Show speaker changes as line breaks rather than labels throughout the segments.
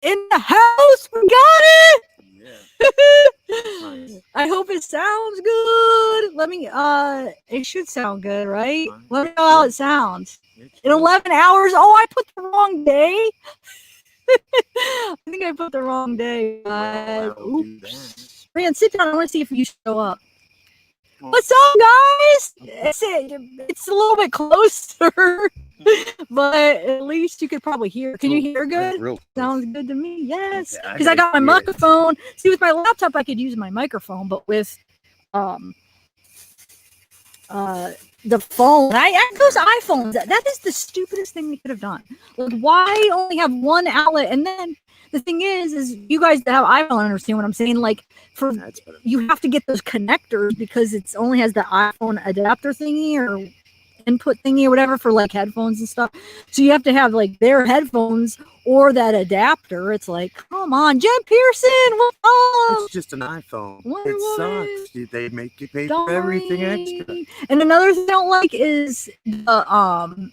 in the house. We got it.
Yeah. Nice.
I hope it sounds good. Let me. It should sound good, right? Let me know how it sounds. In 11 hours. Oh, I put the wrong day. I think I put the wrong day. Oops. Ryan, sit down. I want to see if you show up. What's up, guys? It's a little bit closer, but at least you could probably hear. Can you hear good? Sounds good to me. Yes, because I got my microphone. See, with my laptop, I could use my microphone, but with the phone, those iPhones. That is the stupidest thing they could have done. Like, why only have one outlet? And then the thing is you guys that have iPhone understand what I'm saying. Like, for you have to get those connectors because it only has the iPhone adapter thingy or input thingy or whatever for like headphones and stuff. So you have to have like their headphones or that adapter. It's like, come on, Jen Pearson, what up?
It's just an iPhone. It sucks. They make you pay for everything extra.
And another thing I don't like is the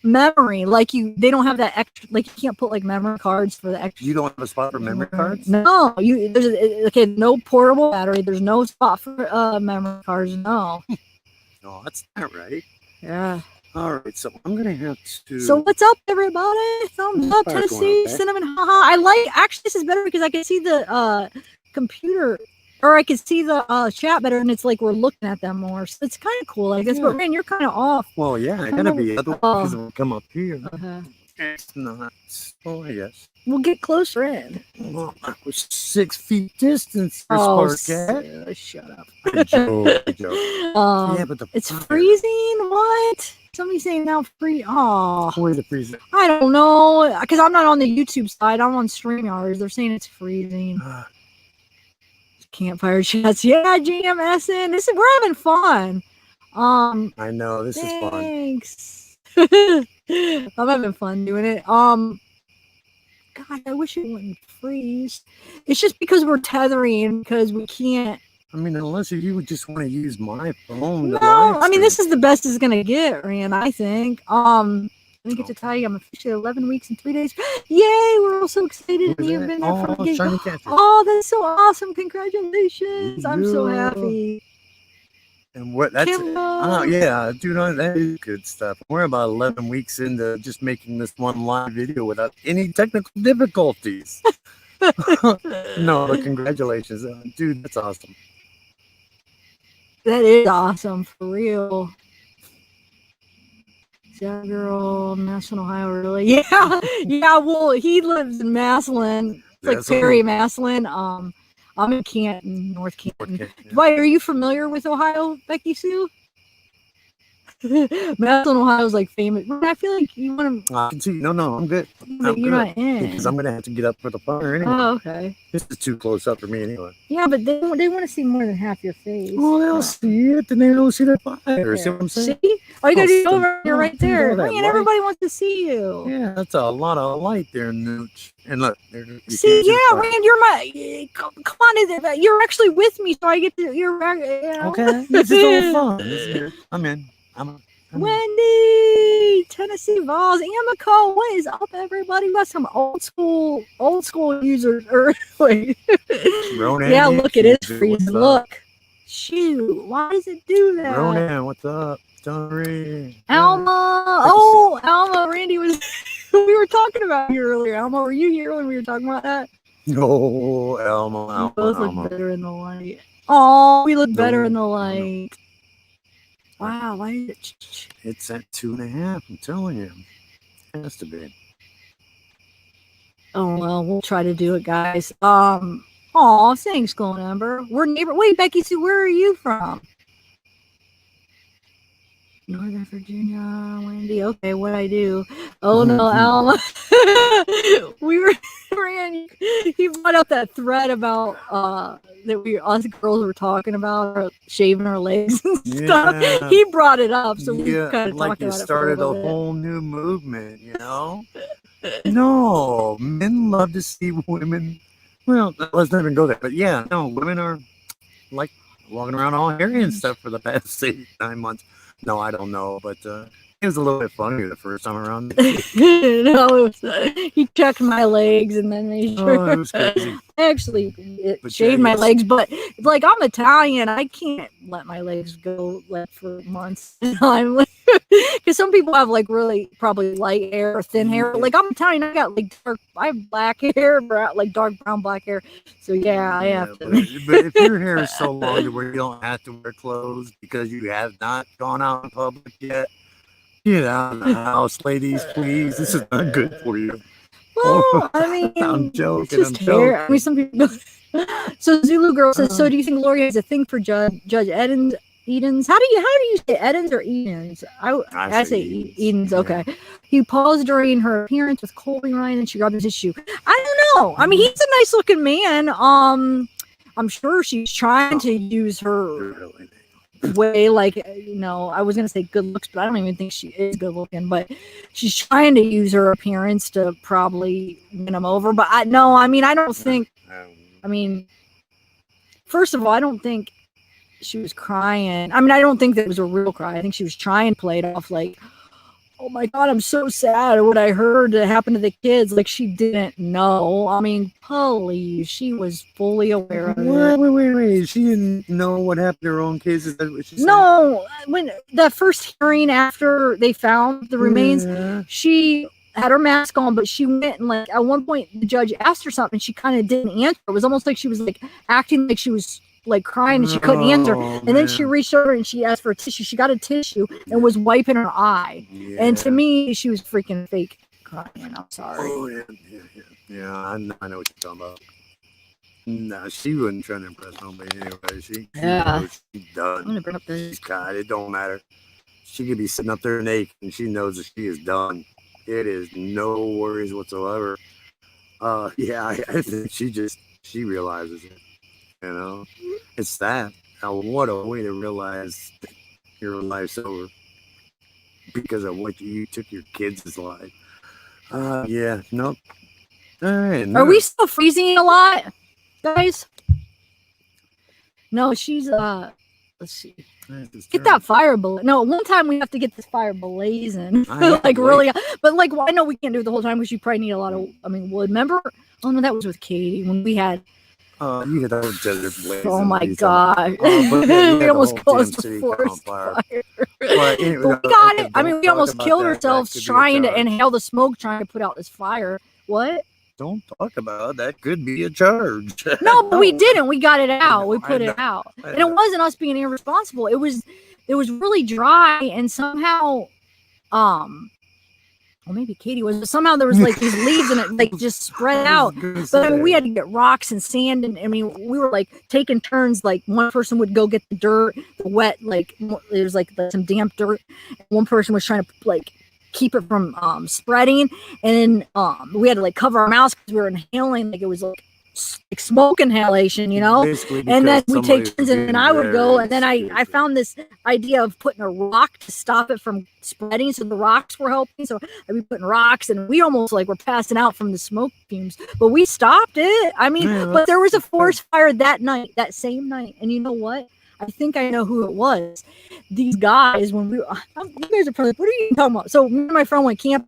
memory. Like they don't have that extra. Like you can't put like memory cards for the extra.
You don't have a spot for memory cards?
No, there's no portable battery. There's no spot for memory cards. No.
No, that's not right.
Yeah.
All right, so I'm gonna have to.
So what's up, everybody? Thumbs up, Tennessee, cinnamon, haha. Actually, this is better because I can see the computer, or I can see the chat better, and it's like we're looking at them more. So it's kind of cool, I guess. Yeah. But man, you're kind of off.
Well, yeah, I gotta be. Otherwise, it'll come up here. It's not. Oh, I guess.
We'll get closer in.
Well, that was 6 feet distance for Spark.
Shut up.
I joke. Yeah, but
it's freezing. What? Somebody's saying now free. Oh,
where's it freezing?
I don't know, because I'm not on the YouTube side. I'm on StreamYard. They're saying it's freezing. Campfire chats. Yeah, GMSN. We're having fun.
I know this is fun.
Thanks. I'm having fun doing it. God, I wish it wouldn't freeze. It's just because we're tethering because we can't.
I mean, unless you would just want to use my phone.
No, I mean this is the best it's gonna get, Rand. I think. Let me get to tell you, I'm officially 11 weeks and 3 days. Yay! We're all so excited. You've been there from the beginning. Oh, that's so awesome! Congratulations! I'm so happy.
And what that's yeah, dude, that is good stuff. We're about 11 weeks into just making this one live video without any technical difficulties. No, but congratulations, dude. That's awesome.
That is awesome for real. Yeah, girl, Massillon, Ohio, really? Yeah, yeah. Well, he lives in Massillon. It's like Perry Massillon. I'm in Canton, North Canton. Yeah. Why, are you familiar with Ohio, Becky Sue? Massillon, Ohio is like famous. I feel like you want to.
I can see. No, I'm good.
You're not in
because I'm gonna have to get up for the fire anyway.
Oh, okay.
This is too close up for me anyway.
Yeah, but they want to see more than half your face.
Well, they'll see it, and they don't see the fire. Yeah. See what I'm saying?
See? All you gotta do is over. You're right there. Man, everybody wants to see you.
Yeah, that's a lot of light there, Nooch. And look,
see, yeah, Rand, you're my. Come on, you're actually with me, so I get to. You're
okay. This is all fun. This is good. I'm in.
Wendy, Tennessee Vols, Amico, what is up, everybody? We got some old school users. Wait.
Ronan,
yeah, look, it is freezing. Look. Shoot, why does it do that?
Ronan, what's up? Sorry.
Alma. Oh, Alma, Randy was. We were talking about you earlier. Alma, were you here when we were talking about that?
No, Alma.
We both look better in the light. Oh, we look better in the light. Wow, why is it?
It's at 2.5. I'm telling you, it has to be.
Oh well, we'll try to do it, guys. Thanks, Golden Ember. We're neighbor. Wait, Becky Sue, where are you from? Northern Virginia, Wendy. Okay, what I do? Oh no, Alma. We were. He brought up that thread about that us girls were talking about shaving our legs and stuff. Yeah. He brought it up, so we kind of talked about it.
Like you started a whole new movement, you know? No, men love to see women. Well, let's not even go there. But yeah, no, women are like walking around all hairy and stuff for the past 8-9 months. No, I don't know, but It was a little bit funnier the first time around.
No, he checked my legs and then made sure.
It was crazy.
I actually shaved my legs, but like I'm Italian, I can't let my legs go like for months at a time. Because some people have like really probably light hair or thin hair. Like I'm Italian, I got like I have black hair, like dark brown black hair. So yeah, I have to.
But if your hair is so long to where you don't have to wear clothes because you have not gone out in public yet, get out of the house, ladies, please. This is not good for you.
Well, I mean,
I'm joking.
It's just hair. I mean, some people. So Zulu girl says, "So do you think Lori has a thing for Judge Edens? How do you say Edens or Edens? I say Edens. Okay. Yeah. He paused during her appearance with Colby Ryan, and she grabbed his issue. I don't know. I mean, he's a nice looking man. I'm sure she's trying to use her way, like, I was gonna say good looks, but I don't even think she is good looking, but she's trying to use her appearance to probably win him over. But I don't think, first of all, I don't think she was crying. I mean, I don't think that was a real cry. I think she was trying to play it off like, oh my God, I'm so sad what I heard that happened to the kids. Like she didn't know. I mean, please, she was fully aware of it.
Wait. She didn't know what happened to her own kids? Is that what she said?
No, when that first hearing after they found the remains, she had her mask on, but she went and like at one point the judge asked her something. She kind of didn't answer. It was almost like she was like acting like she was like crying and she couldn't answer. And then she reached over and she asked for a tissue. She got a tissue and was wiping her eye. Yeah. And to me, she was freaking fake crying. I'm sorry.
Oh, yeah. I know what you're talking about. No, she wasn't trying to impress nobody anyway. She knows she's done. I'm gonna bring up this. God, it don't matter. She could be sitting up there naked and she knows that she is done. It is no worries whatsoever. I think she realizes it. It's that. Now, what a way to realize your life's over because of what you took your kids' life. Nope. All right. No.
Are we still freezing a lot, guys? No, she's let's see. Get that fire No, one time we have to get this fire blazing. Like really, but like I know we can't do it the whole time because you probably need a lot of wood. Remember? Oh no, that was with Katie when we had.
You had those desert blazing.
Oh my God! We almost caused a forest fire. But we got it. We almost killed ourselves trying to inhale the smoke, trying to put out this fire. What?
Don't talk about it. That could be a charge.
No, but we didn't. We got it out. We put it out, and it wasn't us being irresponsible. It was really dry, and somehow, well, maybe Katie was, but somehow there was like these leaves and it like just spread out. But we had to get rocks and sand, and we were like taking turns. Like one person would go get the dirt, the wet, like there's like some damp dirt. And one person was trying to like keep it from spreading, and then we had to like cover our mouths because we were inhaling, like it was like smoke inhalation, and then we take turns, and I would go, and then I found this idea of putting a rock to stop it from spreading, so the rocks were helping. So I'd be putting rocks, and we almost like were passing out from the smoke fumes, but we stopped it. But there was a forest fire that same night, and you know what? I think I know who it was. These guys, when you guys are probably, what are you talking about? So me and my friend went camping.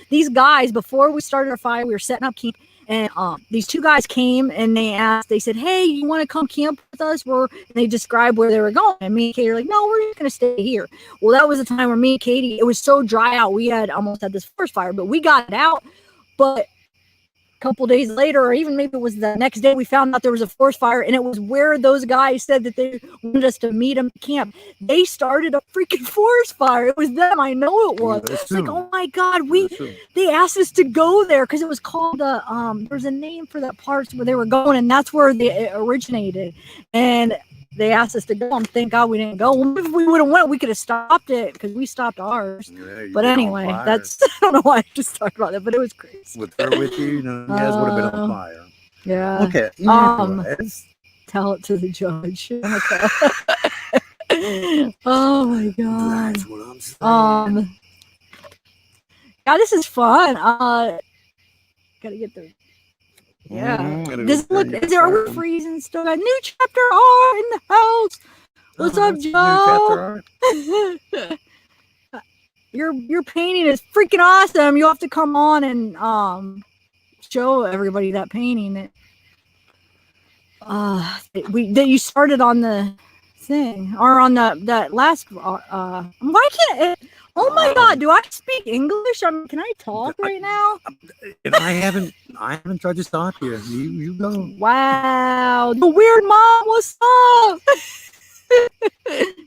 These guys, before we started our fire, we were setting up camp. And these two guys came and they said, hey, you want to come camp with us? And they described where they were going. And me and Katie were like, no, we're just going to stay here. Well, that was the time where me and Katie, it was so dry out. We had almost had this forest fire, but we got it out. But a couple days later, or even maybe it was the next day, we found out there was a forest fire, and it was where those guys said that they wanted us to meet them at camp. They started a freaking forest fire. It was them. I know it was. It's like, oh my God, they asked us to go there because it was called there's a name for that part where they were going, and that's where they originated. And they asked us to go, and thank God we didn't go. Well, if we would have went, we could have stopped it because we stopped ours. Yeah, but anyway, I don't know why I just talked about that, but it was crazy.
With her with you, you guys would have been on fire.
Yeah.
Okay.
Tell it to the judge. Oh my God.
That's what I'm saying.
Yeah, this is fun. Gotta get the. Yeah. Are we freezing still? A new chapter R in the house. What's up, Joe? your painting is freaking awesome. You have to come on and show everybody that painting that you started on the thing or on that last why can't it, oh my god, do I speak English? I mean, can I talk right now?
And I haven't tried to stop you. You go.
Wow, the weird mom, what's up?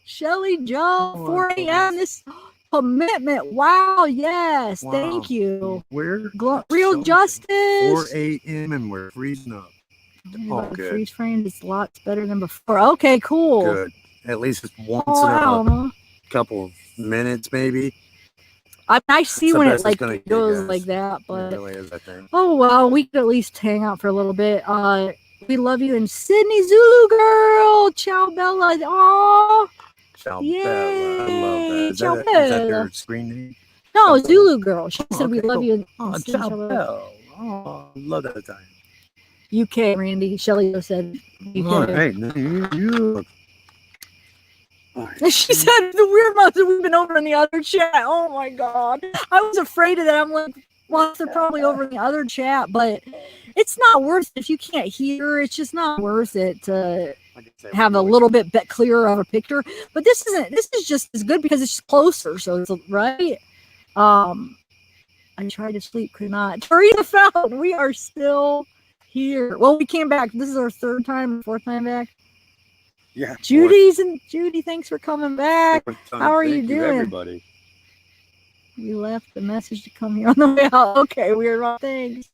Shelly Joe, 4 a.m. This commitment. Wow, yes,
Wow.
thank you.
We're
Real Justice.
4 a.m. and we're freezing up.
Oh, good. Freeze frame is lots better than before. Okay, cool.
Good. At least it's once in a couple of minutes, maybe.
I see when it like goes like that, but
it really is, I think.
Oh well, we could at least hang out for a little bit. We love you in Sydney, Zulu girl. Ciao Bella. Oh,
Ciao Bella. I love that.
Ciao
Is
Bella.
that their screen name?
No, Zulu girl. She said we love you.
Oh, Ciao Bella. Oh, love that time.
UK, Randy. Shelly said UK.
All right, you.
She said the weird mouse that we've been over in the other chat. Oh my god. I was afraid of that. I'm like, well, they're probably over in the other chat, but it's not worth it if you can't hear. It's just not worth it to have a little bit clearer of a picture. But this is just as good because it's closer. So it's right. I tried to sleep, could not. Teresa Fountain, we are still here. Well, we came back. This is our fourth time back.
Yeah.
Judy, thanks for coming back. How are you doing?
Everybody.
We left the message to come here on the way out. Okay, weird wrong things.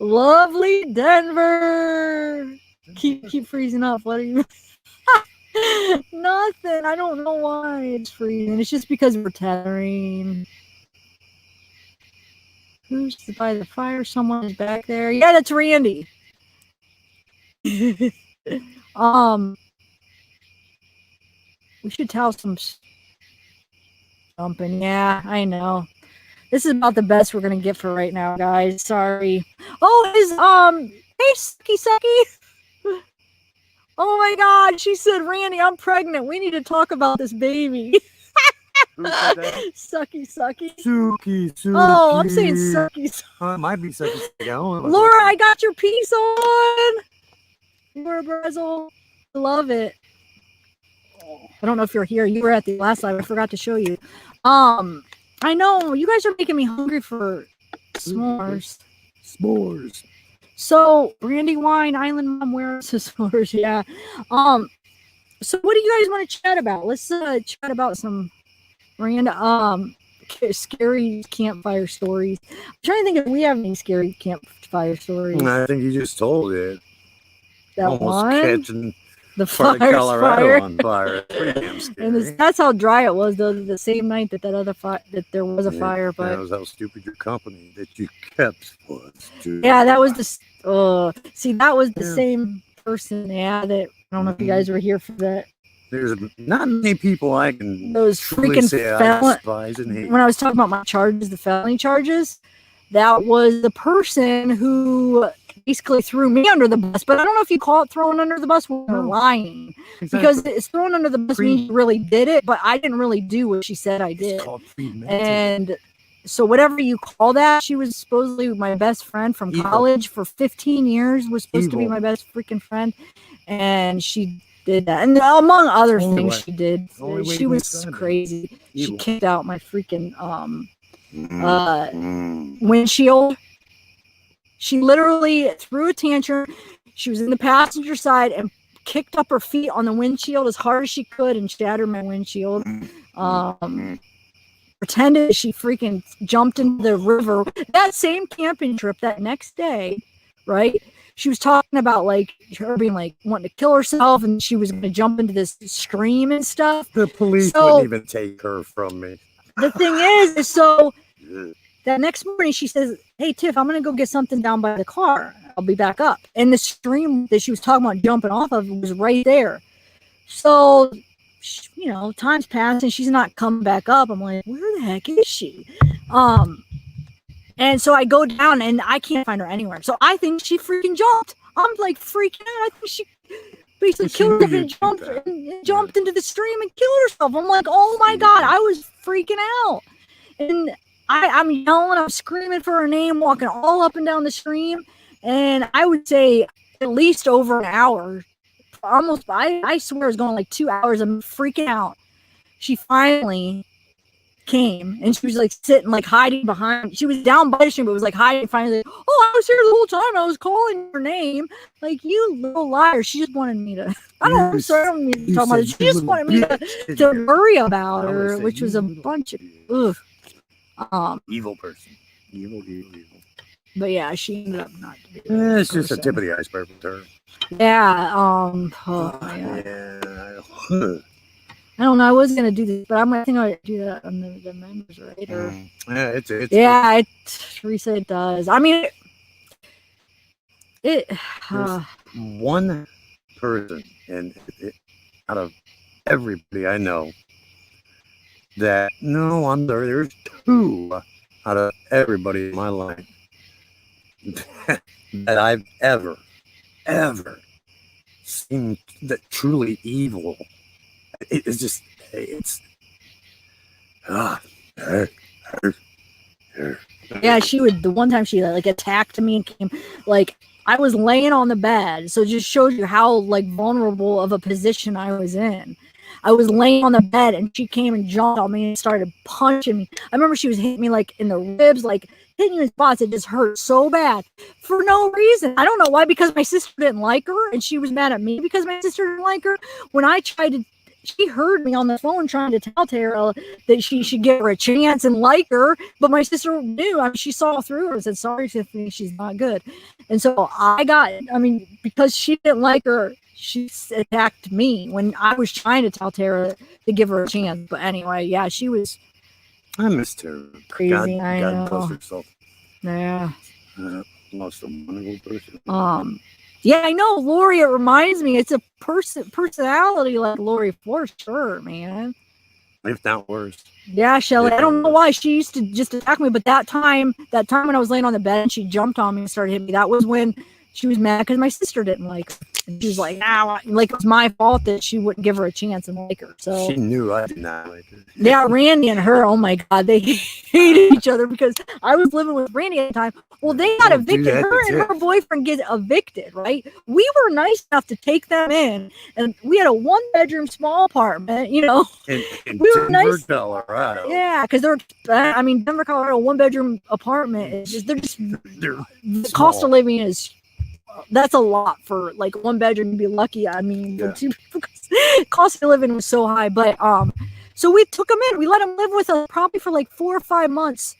Lovely Denver. Keep freezing up. What are you? Nothing. I don't know why it's freezing. It's just because we're tethering. Who's by the fire? Someone is back there. Yeah, that's Randy. We should tell some something. Yeah, I know. This is about the best we're gonna get for right now, guys. Sorry. Oh, hey Sucky. Oh my god, she said, Randy, I'm pregnant. We need to talk about this baby.
Who said that?
Sucky.
Suki.
Oh, I'm saying Sucky.
It might be Sucky.
Laura, I got your piece on. Laura Brezel. I love it. I don't know if you're here. You were at the last live. I forgot to show you. I know you guys are making me hungry for s'mores. So Brandy Wine Island Mom, where's the s'mores? Yeah. So what do you guys want to chat about? Let's chat about some random scary campfire stories. I'm trying to think if we have any scary campfire stories.
I think you just told it.
That
almost
one?
Catching
the
Colorado on fire. Pretty damn scary.
And that's how dry it was, though. The same night that other fire, that there was a fire, but
that was how stupid your company that you kept was. Dude.
Yeah, that was the. See, that was the same person. Yeah, that I don't know if you guys were here for that.
There's not many people I can.
Those freaking
despise and hate.
When I was talking about my charges, the felony charges, that was the person who basically threw me under the bus. But I don't know if you call it throwing under the bus when you're lying. Exactly. Because it's thrown under the bus means you really did it, but I didn't really do what she said I did. And so whatever you call that, she was supposedly my best friend from college for 15 years, was supposed to be my best freaking friend. And she did that. And among other things she did. She was crazy. She kicked out my freaking windshield. She literally threw a tantrum. She was in the passenger side and kicked up her feet on the windshield as hard as she could and shattered my windshield. Pretended she freaking jumped into the river. That same camping trip that next day, right? She was talking about like her being like wanting to kill herself and she was going to jump into this stream and stuff.
The police wouldn't even take her from me.
The thing is so that next morning she says, hey, Tiff, I'm going to go get something down by the car. I'll be back up. And the stream that she was talking about jumping off of was right there. So, you know, time's passed and she's not coming back up. I'm like, where the heck is she? And so I go down and I can't find her anywhere. So I think she freaking jumped. I'm like freaking out. I think basically killed herself and jumped into the stream and killed herself. I'm like, oh my God, I was freaking out. And I'm yelling, I'm screaming for her name, walking all up and down the stream. And I would say at least over an hour. Almost, I swear it's going like 2 hours. I'm freaking out. She finally came and she was like sitting, like hiding behind. She was down by the stream, but was like hiding. Finally, like, oh, I was here the whole time. I was calling her name. Like, you little liar. She just wanted me to. I'm sorry. I don't mean to talk about it. She just wanted me to worry about her, which was a bunch of
evil person. Evil.
But yeah, she ended up not.
It's just a tip of the iceberg with her.
Yeah. I don't know. I was gonna do this, but I think I'll do that on the members, right? Or Teresa, it does. I mean,
one person, and out of everybody I know, that I'm sorry. There's two out of everybody in my life that I've ever seen that truly evil. It's just,
yeah, she would. The one time she like attacked me and came, like I was laying on the bed, so it just shows you how like vulnerable of a position I was in. I was laying on the bed and she came and jumped on me and started punching me. I remember she was hitting me like in the ribs, like hitting you in spots. It just hurt so bad for no reason. I don't know why, because my sister didn't like her and she was mad at me because my sister didn't like her. When I tried to, she heard me on the phone trying to tell Tara that she should give her a chance and like her, but my sister knew. I mean, she saw through her and said, sorry, Tiffany, she's not good. And so because she didn't like her, she attacked me when I was trying to tell Tara to give her a chance. But anyway, yeah, she was.
I miss Tara.
Crazy.
God bless herself.
Yeah.
Lost a wonderful person.
Yeah, I know, Lori. It reminds me. It's a personality like Lori for sure, man.
If not worse.
Yeah, Shelly. I don't know why she used to just attack me, but that time when I was laying on the bed and she jumped on me and started hitting me, that was when she was mad because my sister didn't like her. And she was like, like it was my fault that she wouldn't give her a chance and like her. So
she knew I did not like her.
Yeah, Randy and her, oh my God, they hated each other because I was living with Randy at the time. Well, they got evicted. Her and her boyfriend get evicted, right? We were nice enough to take them in, and we had a 1-bedroom small apartment,
in
we were
Denver,
nice.
Colorado.
Yeah, because Denver, Colorado, 1-bedroom apartment is just the cost of living is. That's a lot for like 1 bedroom to be lucky. I mean, cost of living was so high, but so we took them in. We let them live with us probably for like 4 or 5 months,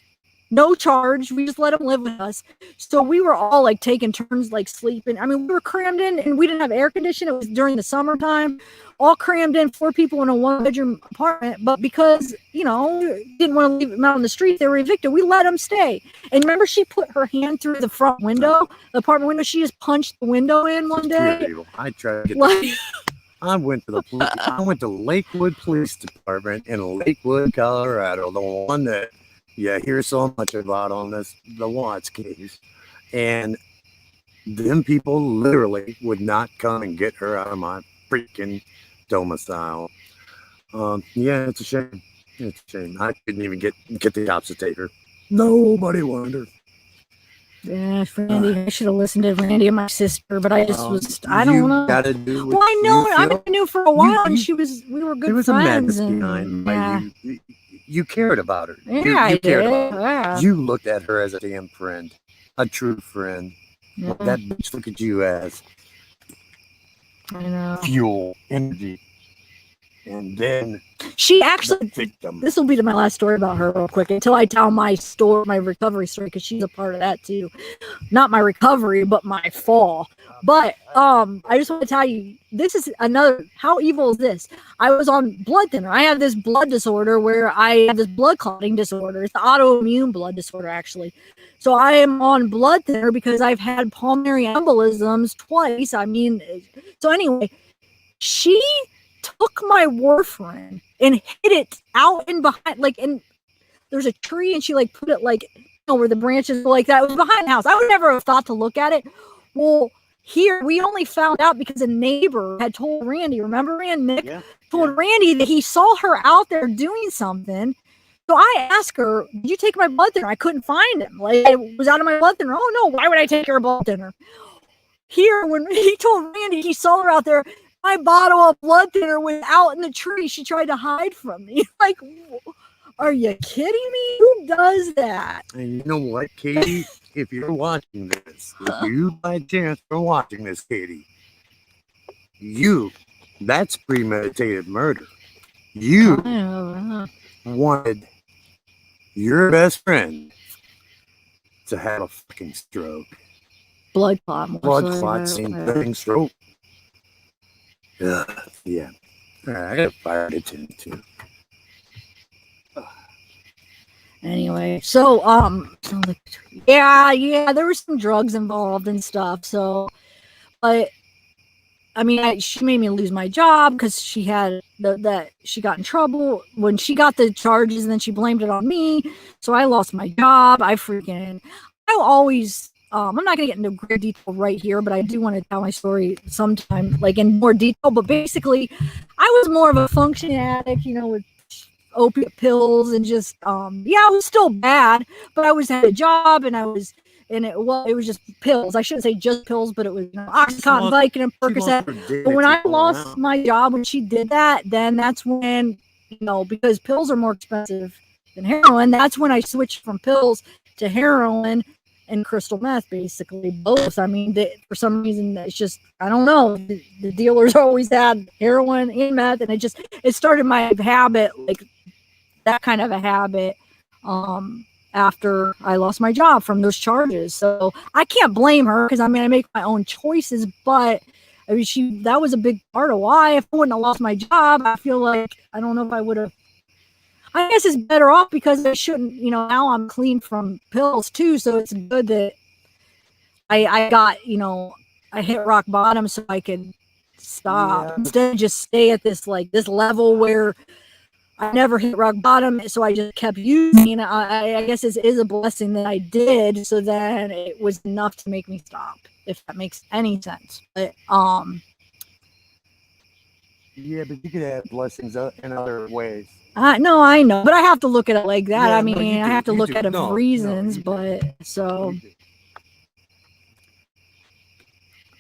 no charge. We just let them live with us. So we were all like taking turns, like sleeping. I mean, we were crammed in, and we didn't have air conditioning. It was during the summertime. All crammed in, 4 people in a 1-bedroom apartment. But because, didn't want to leave them out on the street, they were evicted. We let them stay. And remember, she put her hand through the front window, the apartment window. She just punched the window in one day.
I tried to get I went to Lakewood Police Department in Lakewood, Colorado, the one that you hear so much about on the Watts case. And them people literally would not come and get her out of my freaking domicile. Yeah, it's a shame. It's a shame. I couldn't even get the cops to take her. Nobody wanted her.
Yeah, Randy. I should have listened to Randy and my sister, but I just I don't know.
Gotta do
well, I know. I knew for a while, and we were good friends.
There was a madness behind. You cared about her.
Yeah,
you cared
did.
about her.
Yeah.
You looked at her as a damn friend, a true friend.
Yeah.
That bitch look at you as
I know.
Fuel, energy. And then
she actually, this will be my last story about her real quick until I tell my recovery story, because she's a part of that too. Not my recovery, but my fall. But I just want to tell you, this is another, how evil is this? I was on blood thinner. I have this blood disorder where I have this blood clotting disorder. It's the autoimmune blood disorder, actually. So I am on blood thinner because I've had pulmonary embolisms twice. I mean, so anyway, she took my warfarin and hid it out and behind, like, and there's a tree, and she like put it like where the branches were like that. It was behind the house. I would never have thought to look at it. Well, Here, we only found out because a neighbor had told Randy. Remember, Nick told Randy that he saw her out there doing something. So I asked her, "Did you take my blood thinner?" I couldn't find him. Like, it was out of my blood thinner. Oh no, why would I take your blood thinner? Here, when he told Randy he saw her out there, my bottle of blood thinner was out in the tree. She tried to hide from me. Like, are you kidding me? Who does that?
And you know what, Katie? If you're watching this, if you by chance are watching this, Katie, that's premeditated murder. You wanted your best friend to have a fucking stroke.
Blood clot,
same thing, stroke. Yeah. All right, I got fired at 10 too.
Anyway, so yeah, there were some drugs involved and stuff. So, but I mean, she made me lose my job because she had she got in trouble when she got the charges, and then she blamed it on me. So I lost my job. I always. I'm not going to get into great detail right here, but I do want to tell my story sometime, like in more detail. But basically, I was more of a functioning addict, with opiate pills and just it was still bad, but I always had a job, and it was just pills. I shouldn't say just pills, but it was Oxycontin, Vicodin, and Percocet. But when I lost my job, when she did that, then that's when, because pills are more expensive than heroin, that's when I switched from pills to heroin and crystal meth, basically both. I mean, for some reason, it's just, I don't know, the dealers always had heroin and meth, and it started my habit, like that kind of a habit, after I lost my job from those charges. So I can't blame her, because I mean, I make my own choices, but I mean, that was a big part of why. If I wouldn't have lost my job, I feel like, I don't know if I would have. I guess it's better off, because I shouldn't, now I'm clean from pills too. So it's good that I got, I hit rock bottom so I could stop, instead of just stay at this level where I never hit rock bottom. So I just kept using. I guess it is a blessing that I did. So then it was enough to make me stop, if that makes any sense. But,
yeah, but you could have blessings in other ways.
No, I know, but I have to look at it like that. Yeah, I mean, I have to look at it for reasons, but so,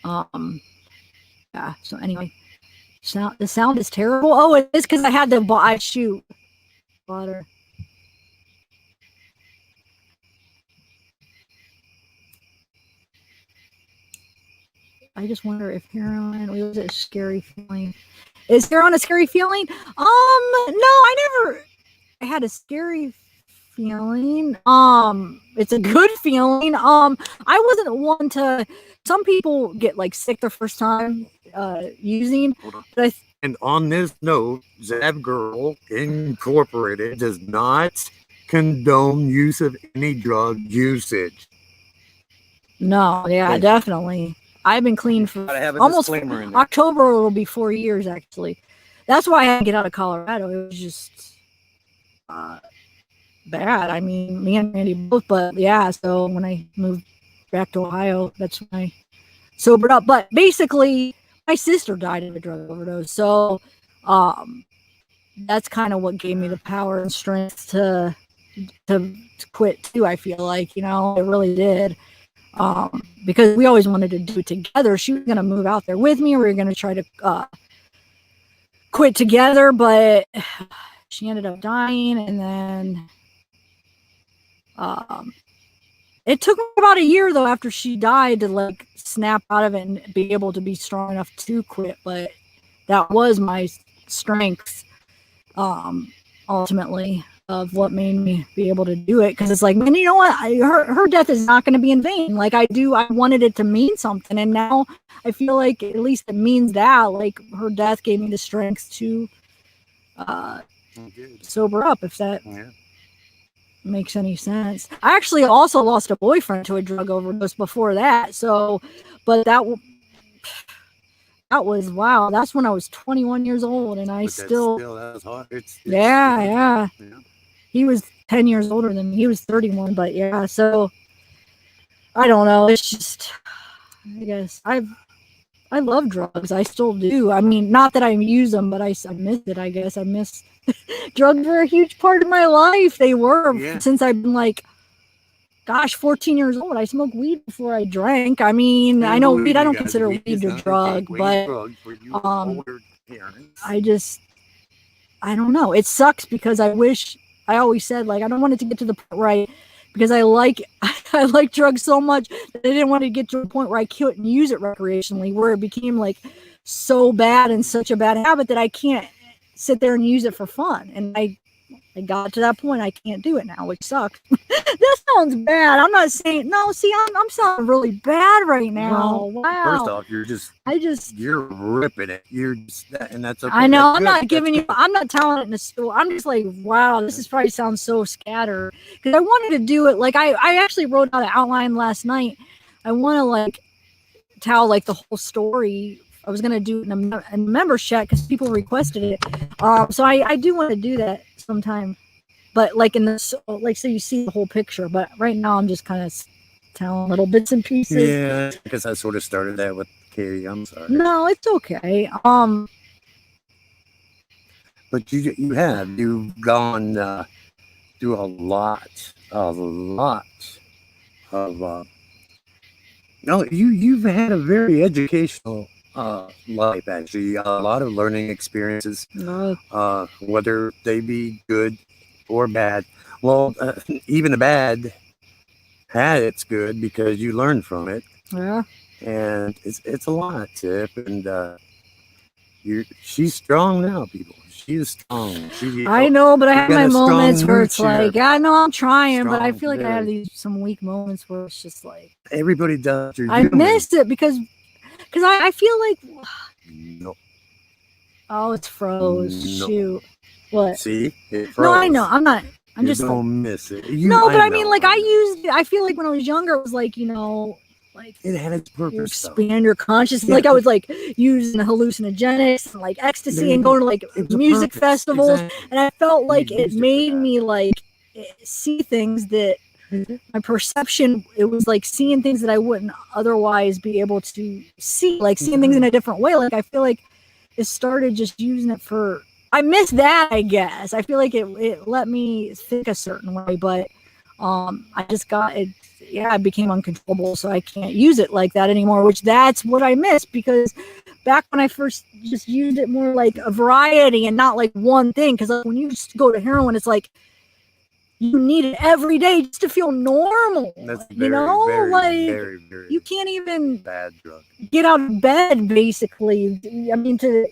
yeah. So anyway, the sound is terrible. Oh, it is because I had to shoot water. I just wonder if heroin was a scary feeling. Is heroin a scary feeling? No, I had a scary feeling. It's a good feeling. I wasn't one to. Some people get sick their first time using. But
and on this note, Zab Girl Incorporated does not condone use of any drug usage.
No, yeah, definitely. I've been clean for almost October. Will be 4 years actually. That's why I had to get out of Colorado. It was just bad. I mean, me and Randy both, but yeah. So when I moved back to Ohio, that's when I sobered up. But basically, my sister died of a drug overdose. So that's kind of what gave me the power and strength to quit too. I feel like, it really did. Because we always wanted to do it together. She was going to move out there with me. We were going to try to quit together, but she ended up dying. And then it took me about a year, though, after she died to snap out of it and be able to be strong enough to quit. But that was my strength, ultimately, of what made me be able to do it. Because it's like, man, you know what? Her death is not going to be in vain. I wanted it to mean something. And now I feel like at least it means that. Her death gave me the strength to sober up, if that makes any sense. I actually also lost a boyfriend to a drug overdose before that. So, but that was, wow. That's when I was 21 years old, and that was hard. Yeah. He was 10 years older than me. He was 31, but yeah. So I don't know. It's just, I guess I love drugs. I still do. I mean, not that I use them, but I miss it. I guess I miss drugs were a huge part of my life. They were since I've been like, gosh, 14 years old. I smoked weed before I drank. I mean, I know weed. I don't consider weed a drug, but I don't know. It sucks because I always said, like, I don't want it to get to the point where because I like drugs so much that I didn't want to get to a point where I couldn't use it recreationally, where it became like so bad and such a bad habit that I can't sit there and use it for fun. And I got to that point. I can't do it now, which sucks. That sounds bad. I'm not saying no. See, I'm sounding really bad right now.
Well,
wow.
First off, you're ripping it. And that's okay.
I know. I'm not giving you. I'm not telling it in the store. I'm just like, wow, this is probably sounds so scattered because I wanted to do it. Like I actually wrote out an outline last night. I want to like tell like the whole story. I was gonna do it in a members chat because people requested it. So I do want to do that sometime. But like in this, like, so you see the whole picture. But right now, I'm just kind of telling little bits and pieces.
Yeah, because I sort of started that with Katie. I'm sorry.
No, it's okay.
But you've gone through a lot of. No, you've had a very educational life, actually. A lot of learning experiences, whether they be good or bad. Well, even the bad had its good because you learned from it.
Yeah.
And it's a lot, Tip. And she's strong now, people. She is strong.
I know, but I have my moments where it's like, I know I'm trying, but I feel like I have some weak moments where it's just like
everybody does.
I missed it because I feel like
no.
Oh, it's froze. No. Shoot. What?
See? It froze.
No, I know. I'm not. I'm just
don't miss it.
I mean, like I feel like when I was younger, it was like, like
it had its purpose.
You expand your consciousness. Yeah. Like I was like using hallucinogenics and like ecstasy and going to like music festivals, and I felt like it made me like see things that my perception. It was like seeing things that I wouldn't otherwise be able to see, like seeing things in a different way. Like I feel like it started just using it for. I miss that, I guess. I feel like it let me think a certain way, but I just got it. Yeah, it became uncontrollable, so I can't use it like that anymore, which that's what I miss, because back when I first just used it more like a variety and not like one thing, because like when you just go to heroin, it's like you need it every day just to feel normal.
That's very,
you can't even
bad drug.
Get out of bed, basically. I mean,
don't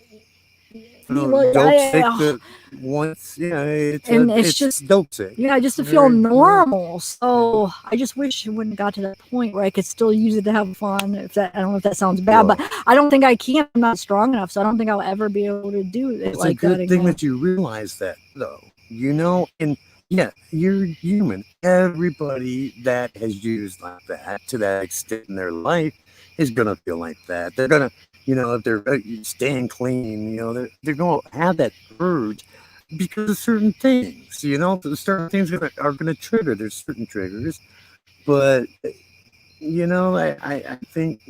take the once, it's just dope sick.
Yeah, just to feel normal. So I just wish it wouldn't got to that point where I could still use it to have fun. I don't know if that sounds bad, but I don't think I can. I'm not strong enough, so I don't think I'll ever be able to do it like that again.
It's a good thing that you realize that, though. And yeah, you're human. Everybody that has used like that to that extent in their life is gonna feel like that. They're gonna. If they're staying clean, they're going to have that urge because of certain things. Certain things are going to trigger. There's certain triggers, but I think.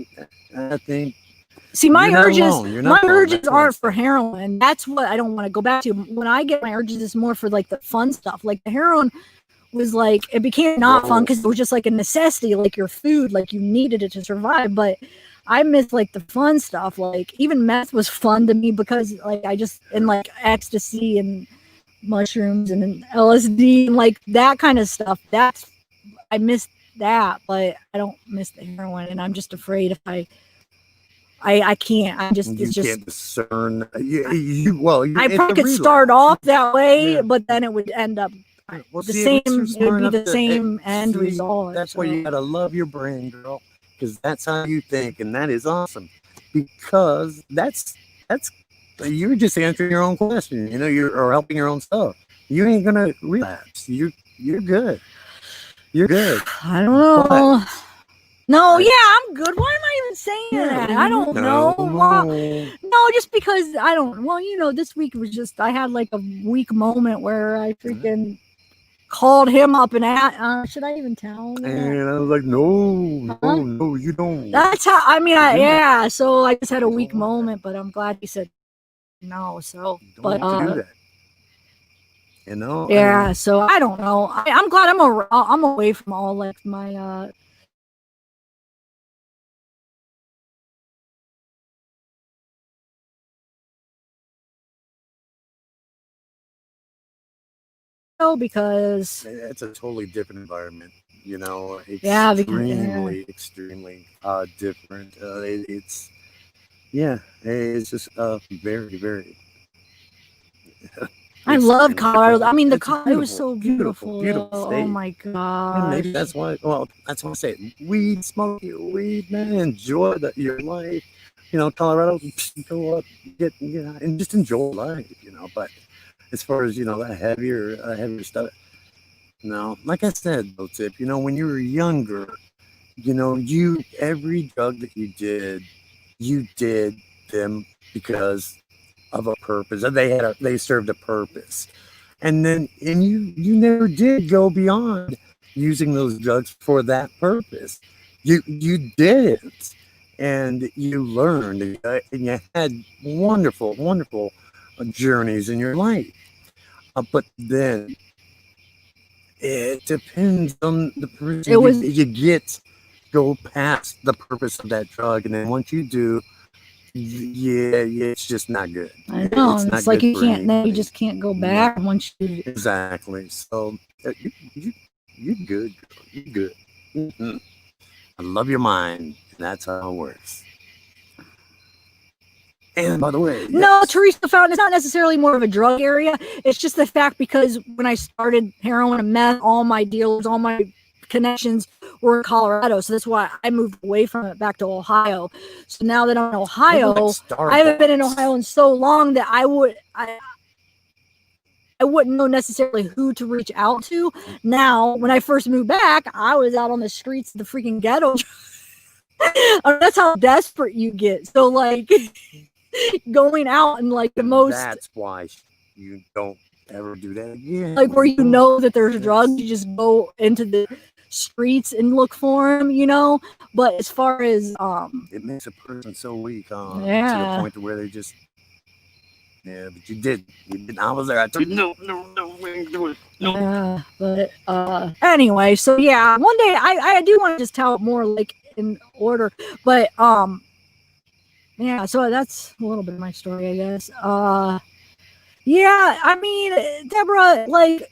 See, my urges aren't for heroin. That's what I don't want to go back to. When I get my urges, it's more for like the fun stuff. Like the heroin was like it became not fun because it was just like a necessity, like your food, like you needed it to survive, but. I miss like the fun stuff. Like even meth was fun to me because like and like ecstasy and mushrooms and LSD and like that kind of stuff. I miss that, but I don't miss the heroin, and I'm just afraid if I can't. I just
can't discern.
I probably could start off that way, but then it would end up the same. It would be the same end result.
That's why you gotta love your brain, girl. Because that's how you think, and that is awesome. Because that's you're just answering your own question. You're helping your own stuff. You ain't gonna relapse. You're good. You're good.
I don't know. No, I'm good. Why am I even saying that? I don't know. No, just because I don't. Well, this week was just I had like a weak moment where I freaking. called him up and should I even tell him?
And I was like, no, you don't.
That's how, I mean, yeah. So I just had a weak moment, but I'm glad he said no. So, but
do that. You know?
Yeah. So I don't know. I'm glad I'm away from all like my because
it's a totally different environment. You know,
extremely
different. It's just very, very.
I love Colorado. I mean, it was so
beautiful state.
Oh my god!
And maybe that's why. Well, that's why I say weed, smoke, weed, man. Enjoy your life. You know, Colorado, go up, and just enjoy life. You know, but as far as that heavier stuff, no. Like I said, though, Tip. You know, when you were younger, every drug that you did them because of a purpose. They served a purpose. And you never did go beyond using those drugs for that purpose. You didn't, and you learned, and you had wonderful journeys in your life. But then it depends on the person you get. Go past the purpose of that drug, and then once you do, it's just not good.
I know. It's like you can't. You just can't go back once you.
Exactly. So you're good. You're good. Mm-hmm. I love your mind. That's how it works. And by the way,
no, Teresa found it's not necessarily more of a drug area. It's just the fact because when I started heroin and meth, all my dealers, all my connections were in Colorado. So that's why I moved away from it back to Ohio. So now that I'm in Ohio, I haven't been in Ohio in so long that I wouldn't know necessarily who to reach out to. Now, when I first moved back, I was out on the streets of the freaking ghetto. I mean, that's how desperate you get. So like going out and like the most.
That's why you don't ever do that again.
Like where you know that there's drugs, you just go into the streets and look for them, But as far as
it makes a person so weak, to the point to where they just. Yeah, but you did. I was there. I told you, no, we ain't do it. No.
Yeah, but anyway, so yeah, one day I do want to just tell it more like in order, but yeah, so that's a little bit of my story, I guess. Yeah, I mean, Deborah, like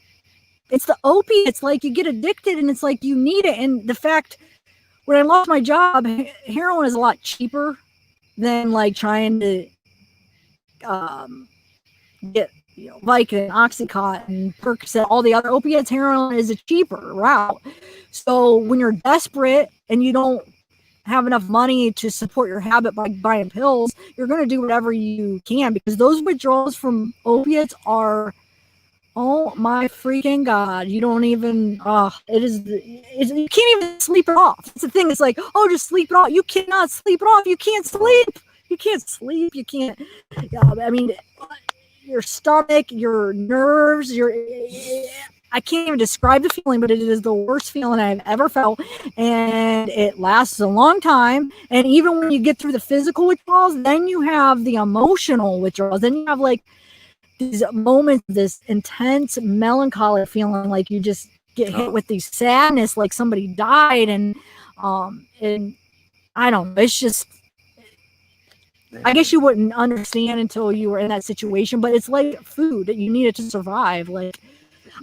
it's the opiates, like you get addicted and it's like you need it, and the fact when I lost my job, heroin is a lot cheaper than like trying to get Vicodin, Oxycontin, Percocet, all the other opiates. Heroin is a cheaper route. So when you're desperate and you don't have enough money to support your habit by buying pills, you're going to do whatever you can because those withdrawals from opiates are, oh my freaking god! You don't even. You can't even sleep it off. It's the thing. It's like, oh, just sleep it off. You cannot sleep it off. You can't sleep. You can't sleep. You can't. I mean, your stomach, your nerves, I can't even describe the feeling, but it is the worst feeling I've ever felt. And it lasts a long time. And even when you get through the physical withdrawals, then you have the emotional withdrawals. Then you have like these moments, this intense melancholy feeling, like you just get hit with these sadness, like somebody died. And I don't know. It's just, I guess you wouldn't understand until you were in that situation, but it's like food that you needed to survive. Like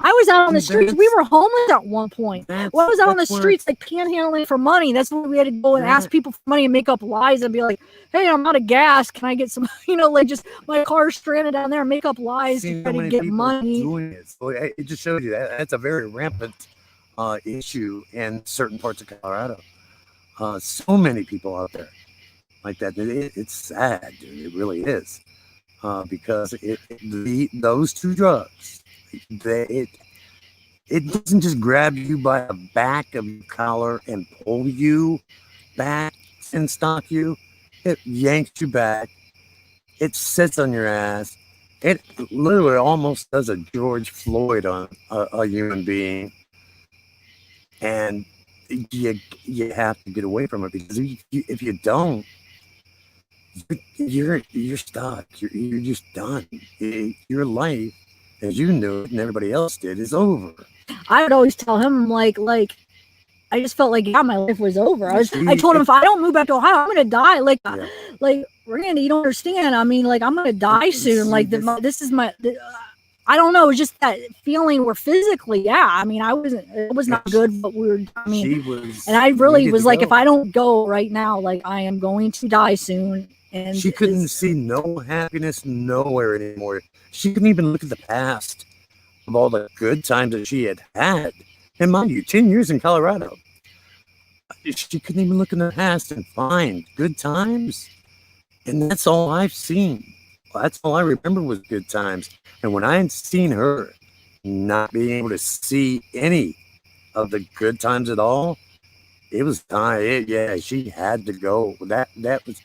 I was out on the streets. We were homeless at one point. I was out on the streets like panhandling for money. That's when we had to go and ask people for money and make up lies and be like, hey, I'm out of gas. Can I get some, like just my car's stranded down there and make up lies to try to get money.
Doing it. So it just shows you that's a very rampant issue in certain parts of Colorado. So many people out there like that. It's sad, dude. It really is. Because those two drugs, it doesn't just grab you by the back of your collar and pull you back and stop you. It yanks you back. It sits on your ass It literally almost does a George Floyd on a human being, and you have to get away from it, because if you don't, you're stuck. You're just done. Your life, as you knew it and everybody else did, is over.
I would always tell him, like I just felt like, yeah, my life was over. I told him, if I don't move back to Ohio, I'm gonna die. Like Randy, you don't understand. I mean, like, I'm gonna die soon. Like, this is my. I don't know. It was just that feeling where physically, yeah. I mean, it was not good, but we were. I mean, and I really was like, if I don't go right now, like, I am going to die soon. And
she couldn't see no happiness nowhere anymore. She couldn't even look at the past of all the good times that she had had. And mind you, 10 years in Colorado. She couldn't even look in the past and find good times. And that's all I've seen. That's all I remember was good times. And when I had seen her not being able to see any of the good times at all, it was time. Yeah, she had to go. That was,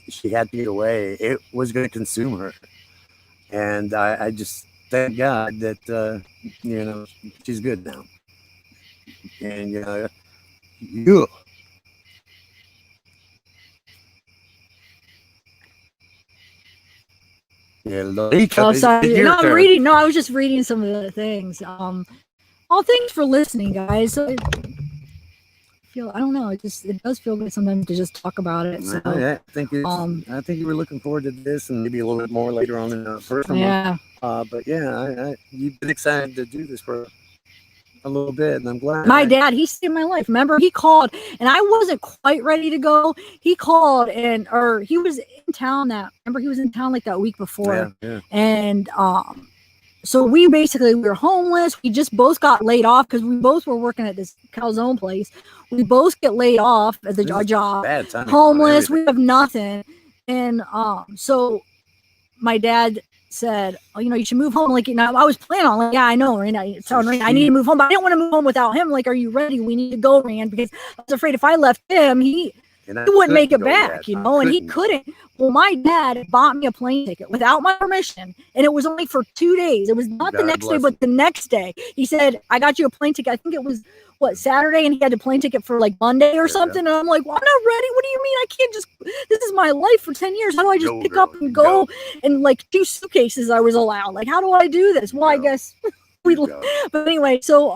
she had to get away. It was going to consume her. And I just thank God that, she's good now. And, yeah.
Oh, sorry. No, I'm reading. No, I was just reading some of the things. Well, thanks for listening, guys. So I don't know. It does feel good sometimes to just talk about it. So
I think you were looking forward to this, and maybe a little bit more later on in the first one.
Yeah.
But yeah, you've been excited to do this for a little bit, and I'm glad.
My dad, he saved my life. Remember, he called, and I wasn't quite ready to go. He called, or he was in town he was in town like that week before.
Yeah.
And so we were homeless. We just both got laid off because we both were working at this calzone place. We both get laid off at our job.
Bad time.
Homeless. We have nothing. And so my dad said, oh, you should move home. Like, I was planning on, like, yeah, I know, Rand. I need to move home, but I didn't want to move home without him. Like, are you ready? We need to go, Rand, because I was afraid if I left him, he wouldn't make it back, and he couldn't. Well, my dad bought me a plane ticket without my permission, and it was only for 2 days. It was not the next day, but the next day. He said, I got you a plane ticket. I think it was, Saturday, and he had a plane ticket for like Monday or something. And I'm like, well, I'm not ready. What do you mean? I can't this is my life for 10 years. How do I just pick up and go? And like 2 suitcases I was allowed. Like, how do I do this? Well, I guess but anyway, so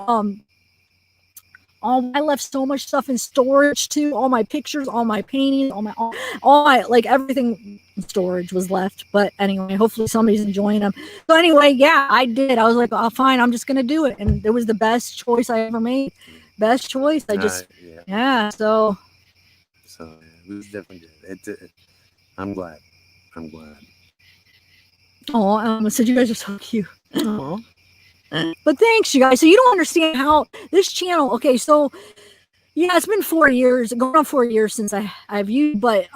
I left so much stuff in storage too. All my pictures, all my paintings, all my like everything in storage was left. But anyway, hopefully somebody's enjoying them. So anyway, yeah, I did. I was like, oh, fine, I'm just gonna do it, and it was the best choice I ever made. Best choice. I just So
it was definitely good. I'm glad.
Oh, so you guys are so cute. But thanks, you guys. So you don't understand how this channel. Okay, so yeah, it's been 4 years, going on 4 years since I've used, but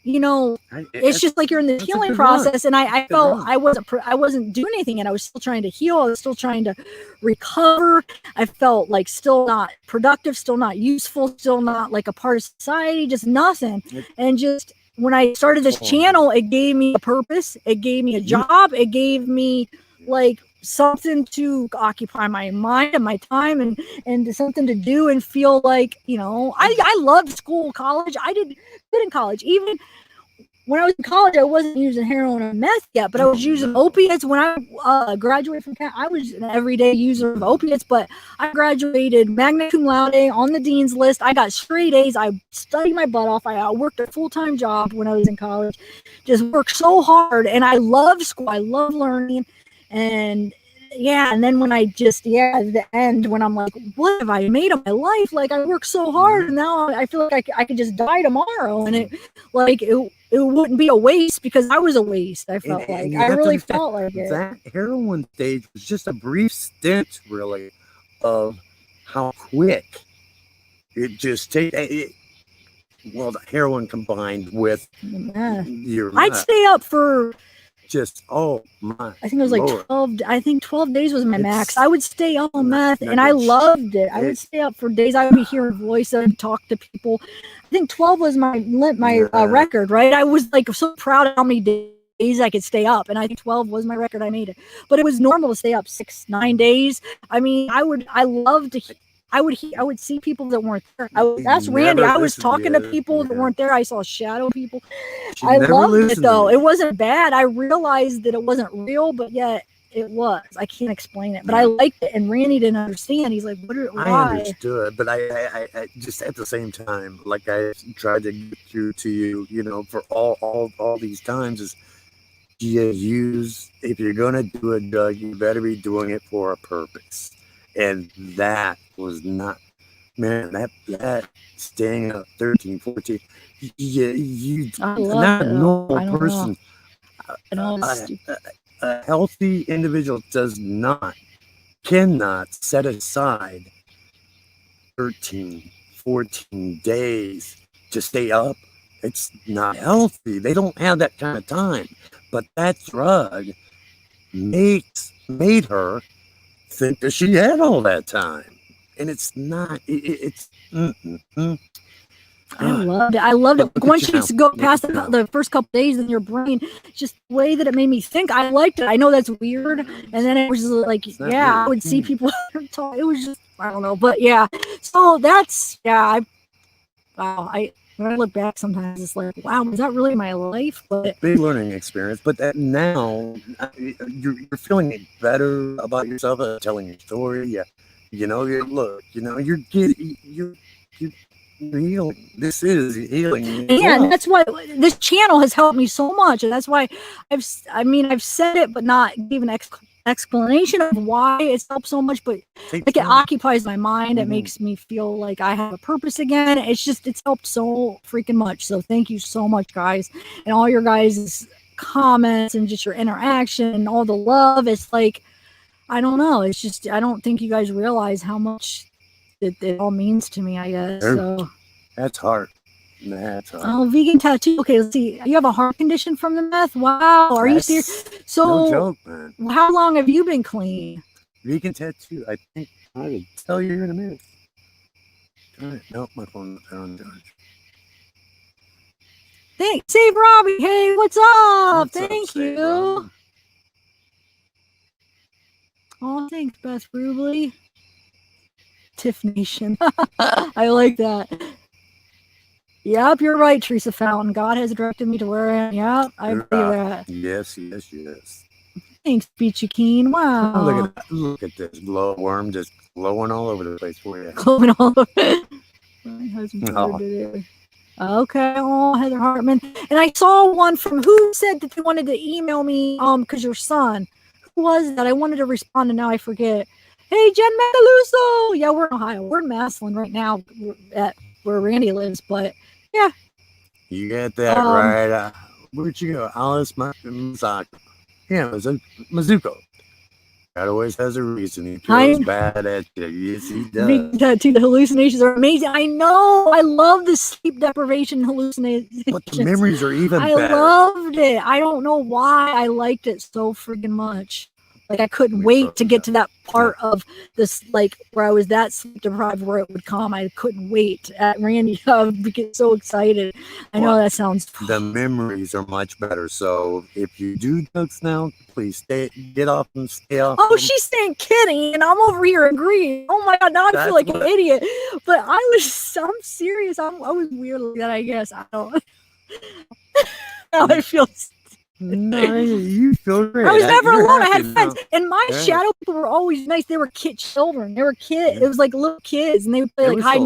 it's just like you're in the healing process, and I felt I wasn't doing anything, and I was still trying to heal. I was still trying to recover. I felt like still not productive, still not useful, still not like a part of society, just nothing. And just when I started this channel, it gave me a purpose. It gave me a job. It gave me like something to occupy my mind and my time, and something to do and feel like, I loved school, college. I did good in college. Even when I was in college, I wasn't using heroin or meth yet, but I was using opiates. When I graduated from Camp, I was an everyday user of opiates, but I graduated magna cum laude on the dean's list. I got straight A's. I studied my butt off. I worked a full-time job when I was in college, just worked so hard, and I loved school. I love learning. And then when at the end, when I'm like, what have I made of my life? Like, I worked so hard, and now I feel like I could just die tomorrow, and it wouldn't be a waste, because I was a waste. I felt I really felt like it.
That heroin stage was just a brief stint, really, of how quick it just takes. Well, the heroin combined with your
I'd stay up for
just, oh my,
I think it was like Lord. 12. I think 12 days was my max. I would stay up on meth, and I loved it. I would stay up for days. I would be hearing voices, I would talk to people. I think 12 was my record, right? I was like so proud of how many days days I could stay up, and I think 12 was my record. I made it, but it was normal to stay up 6-9 days. I mean, I would see people that weren't there. That's Randy. I was talking to people that weren't there. I saw shadow people. I loved it though. It wasn't bad. I realized that it wasn't real, but yet it was. I can't explain it, but I liked it. And Randy didn't understand. He's like, why?
I understood, but I just at the same time, like I tried to get through to you, you know, for all these times is if you're gonna do a drug, you better be doing it for a purpose. And that was not, man, that staying up 13, 14, you not a normal person. A healthy individual cannot set aside 13, 14 days to stay up. It's not healthy. They don't have that kind of time. But that drug made her think that she had all that time. And it's not.
I loved it. Once you go past the first couple days in your brain, just the way that it made me think, I liked it. I know that's weird. And then it was like, I would see people talk. It was just, I don't know. But yeah, so that's, when I look back sometimes, it's like, wow, was that really my life? But
big learning experience. But that now you're feeling better about yourself, telling your story. Yeah, you're healing. This is healing.
Yeah, and that's why this channel has helped me so much, and that's why I've said it, but not given explanation of why it's helped so much. But like it occupies my mind. It makes me feel like I have a purpose again. It's helped so freaking much. So thank you so much, guys, and all your guys' comments and just your interaction and all the love. It's like, I don't know. It's just, I don't think you guys realize how much it all means to me, I guess. So
that's hard. That's hard.
Oh, vegan tattoo. Okay, let's see. You have a heart condition from the meth? Wow. Are you serious? So
no joke, man.
How long have you been clean?
Vegan tattoo. I think I will tell you in a minute. Nope, my phone's on charge.
Thanks, Save Robbie. Hey, what's up? Thank you. Robbie? Oh, thanks, Beth Rubly. Tiff Nation. I like that. Yep, you're right, Teresa Fountain. God has directed me to where I am. Yep, I believe that.
Yes.
Thanks, Beachy Keen. Wow.
Oh, look at this glowworm just glowing all over the place for you.
Glowing all over. My husband did it. Okay, Heather Hartman. And I saw one from who said that they wanted to email me because your son. Who was that? I wanted to respond and now I forget. Hey, Jen Mandaluso. Yeah, we're in Ohio. We're in Massillon right now at where Randy lives, but yeah.
You got that right. Where'd you go? Alice Mazzucco. Yeah, Mazzucco. God always has a reason. He feels bad at you. Yes, he does.
Tattoo. The hallucinations are amazing. I know. I love the sleep deprivation hallucinations.
But the memories are even better.
I loved it. I don't know why I liked it so freaking much. Like I couldn't wait to get to that part of this, like where I was that sleep deprived, where it would come. I couldn't wait. At Randy, I would get so excited. I know that sounds.
The memories are much better. So if you do drugs now, please get off and stay off.
Oh, she's saying kidding, and I'm over here agreeing. Oh my God, now I feel like an idiot. But I'm serious. I was weird like that, I guess. I don't. Now I feel.
No, you feel great.
I was never alone. I had friends, and my shadow people were always nice. They were children. They were kids. It was like little kids, and they would play like hide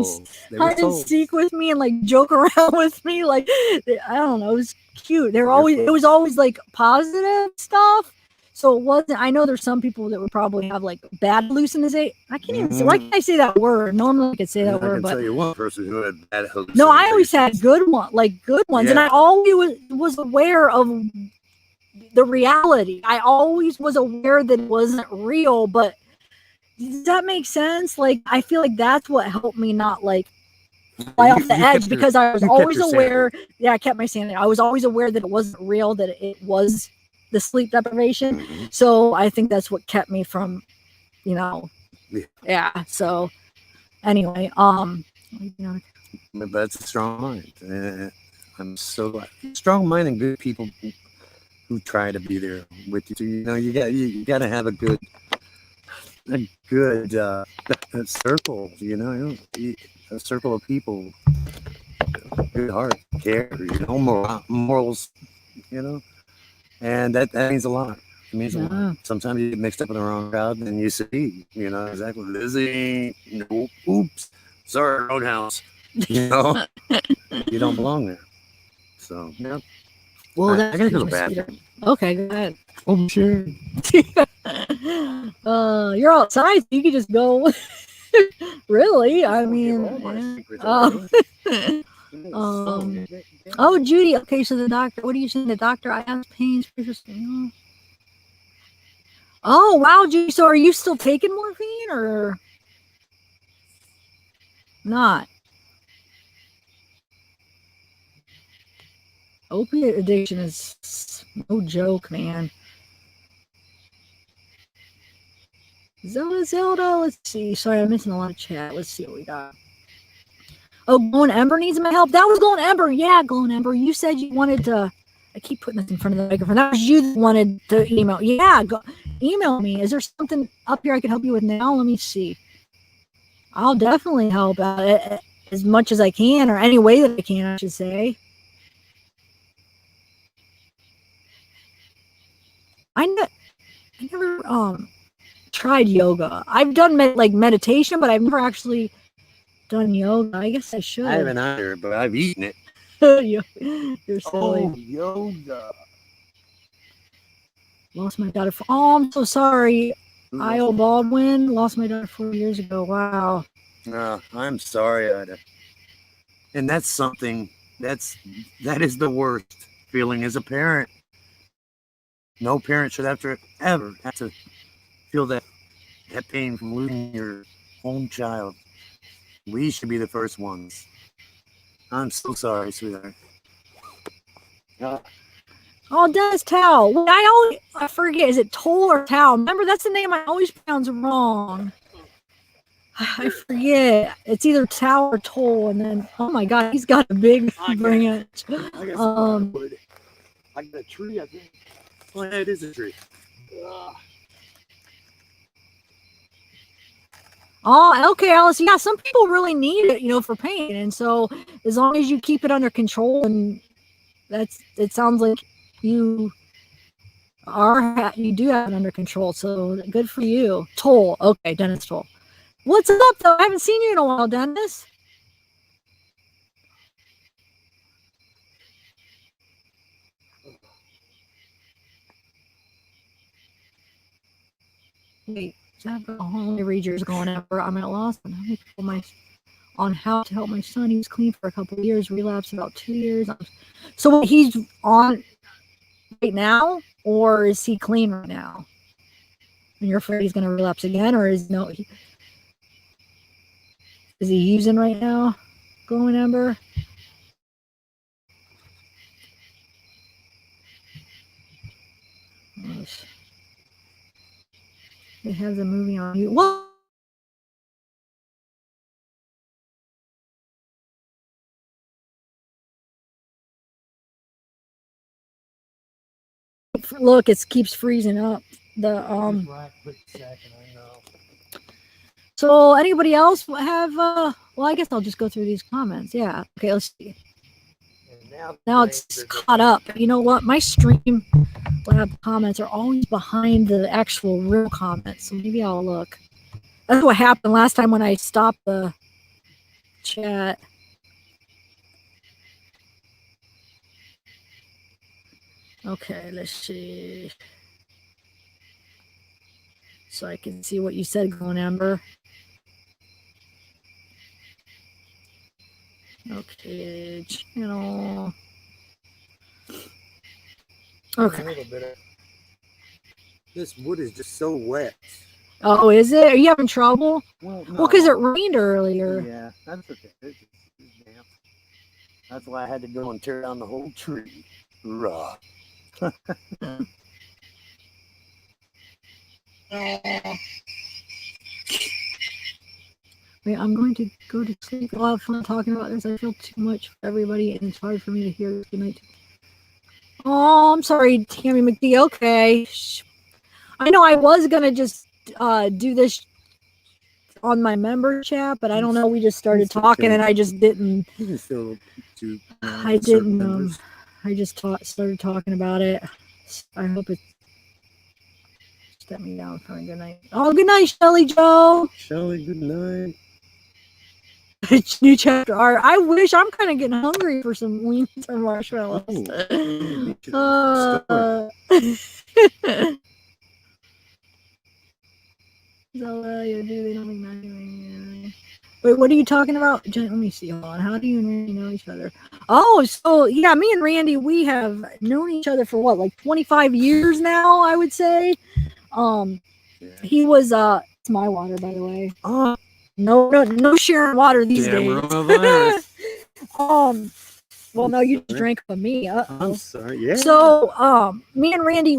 and seek with me and like joke around with me. Like I don't know, it was cute. They were always. It was always like positive stuff. So it wasn't. I know there's some people that would probably have like bad hallucination. I can't even say. Why can't I say that word? Normally I could say that word,
I can
but
tell you one person who had bad hallucinations.
No, I always had good ones, and I always was aware of the reality. I always was aware that it wasn't real, but does that make sense? Like I feel like that's what helped me not like fly off the edge, because I was always aware. Yeah, I kept my sanity. I was always aware that it wasn't real, that it was the sleep deprivation. So I think that's what kept me from, so anyway,
that's a strong mind. I'm so glad. Strong mind and good people who try to be there with you. You know, you got to have a good circle. You know, a circle of people, good heart, care. You know, morals. You know, and that means a lot. It means a lot. Sometimes you get mixed up in the wrong crowd, and you see, you know, exactly. Lizzie, no, oops, sorry, Roadhouse. You know, you don't belong there. So, yeah.
Well,
I gotta go to the bathroom.
Okay, go ahead.
Oh, sure.
You're outside, so you can just go. Really? I mean, oh, Judy. Okay, so the doctor. What are you saying? The doctor? I asked pains. Oh, wow, Judy. So are you still taking morphine or not? Opiate addiction is no joke, man. Zelda, let's see. Sorry, I'm missing a lot of chat. Let's see what we got. Oh, Glowing Ember needs my help. That was Glowing Ember. Yeah, Glowing Ember. You said you wanted to. I keep putting this in front of the microphone. That was you that wanted to email. Yeah, email me. Is there something up here I can help you with now? Let me see. I'll definitely help out as much as I can, or any way that I can, I should say. I never tried yoga. I've done meditation, but I've never actually done yoga. I guess I should.
I haven't either, but I've eaten it.
You're silly.
Oh, yoga.
Lost my daughter. I'm so sorry. Io Baldwin lost my daughter 4 years ago. Wow.
I'm sorry, Ida. And that's something that is the worst feeling as a parent. No parent should ever have to feel that pain from losing your own child. We should be the first ones. I'm so sorry, sweetheart.
Oh, Dennis Tao. I forget. Is it Toll or Tao? Remember, that's the name I always pronounce wrong. I forget. It's either Tao or Toll, and then oh my God, he's got a big branch.
I got a tree, I think. Oh, yeah, it is a tree.
Oh, okay, Alice. Yeah, some people really need it, for pain, and so as long as you keep it under control, and it sounds like you do have it under control. So good for you, Toll. Okay, Dennis Toll. What's up, though? I haven't seen you in a while, Dennis. Wait, let me read yours going over. I'm at a loss on how to help my son. He was clean for a couple of years, relapsed about 2 years. So he's on right now, or is he clean right now? And you're afraid he's going to relapse again, or is he using right now? Glowing Ember. It has a movie on you. What? Look, it keeps freezing up. So anybody else have well, I guess I'll just go through these comments. Yeah. Okay, let's see. Now it's caught up. You know what? My stream lab comments are always behind the actual real comments. So maybe I'll look. That's what happened last time when I stopped the chat. Okay, let's see. So I can see what you said, Glowing Ember. Okay, channel. Okay.
This wood is just so wet.
Oh, is it? Are you having trouble?
Well, no.
Well, because it rained earlier.
Yeah, that's okay. It's damp. That's why I had to go and tear down the whole tree. Raw.
Wait, I'm going to go to sleep. I'll have fun talking about this. I feel too much for everybody, and it's hard for me to hear. Good night. Oh, I'm sorry, Tammy McD. Okay. I know I was going to just do this on my member chat, but I don't know. We just started talking and I just didn't.
You can still do.
I didn't. I just started talking about it. I hope it. Step me down for a good night. Oh, good night, Shelly Joe.
Shelly, good night.
New chapter art. I wish I'm kind of getting hungry for some wings or marshmallows. Wait, what are you talking about? Let me see. Hold on. How do you and Randy know each other? Oh, so yeah, me and Randy, we have known each other for what, like 25 years now, I would say. He was it's my water, by the way. No sharing water these days. Well, no, you just drank from me.
I'm sorry. Yeah.
So, me and Randy,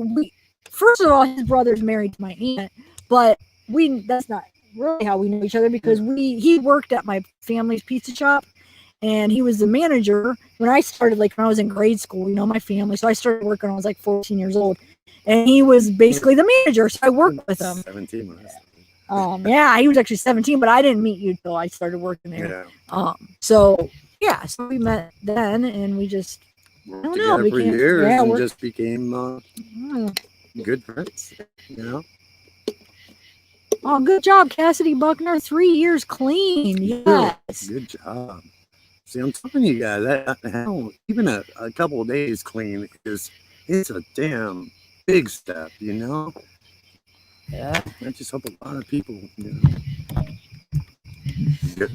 first of all, his brother's married to my aunt, but that's not really how we know each other because he worked at my family's pizza shop and he was the manager when I started, like when I was in grade school, my family. So I started working when I was like 14 years old and he was basically the manager. So I worked with him.
17.
Yeah, he was actually 17, but I didn't meet you until I started working there.
Yeah.
So we met then, and we just
worked together for years and just became good friends.
Oh, good job, Cassidy Buckner. 3 years clean. Yes.
Good job. See, I'm telling you guys that even a couple of days clean it's a damn big step.
Yeah.
I just hope a lot of people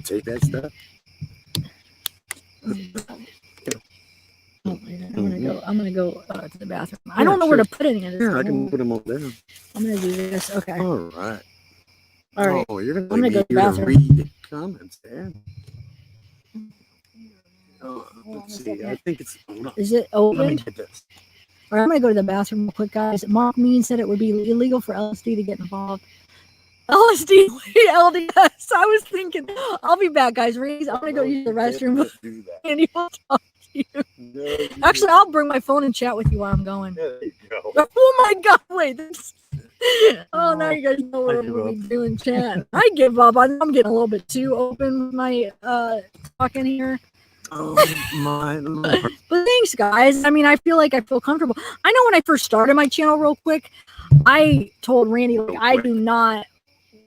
take that step.
I'm gonna go to the bathroom. I don't know where to put any of this.
Yeah, I can put them over there.
I'm gonna do this. Okay.
All right.
Oh,
you're
I'm gonna go to the bathroom.
Read the comments there. Let's see. I think it's.
Is it open?
Let me get this.
All right, I'm gonna go to the bathroom real quick, guys. Mark Mean said it would be illegal for LSD to get involved. LSD, LDS. I was thinking, I'll be back, guys. I'm gonna go use the restroom. And he will talk to you. No, actually, I'll bring my phone and chat with you while I'm going.
There you go.
Oh my God! Wait. Oh, now you guys know what we'll be doing, chat. I give up. I'm getting a little bit too open with my talking here.
Oh my Lord.
But thanks, guys. I mean, I feel comfortable. I know when I first started my channel, real quick, I told Randy I do not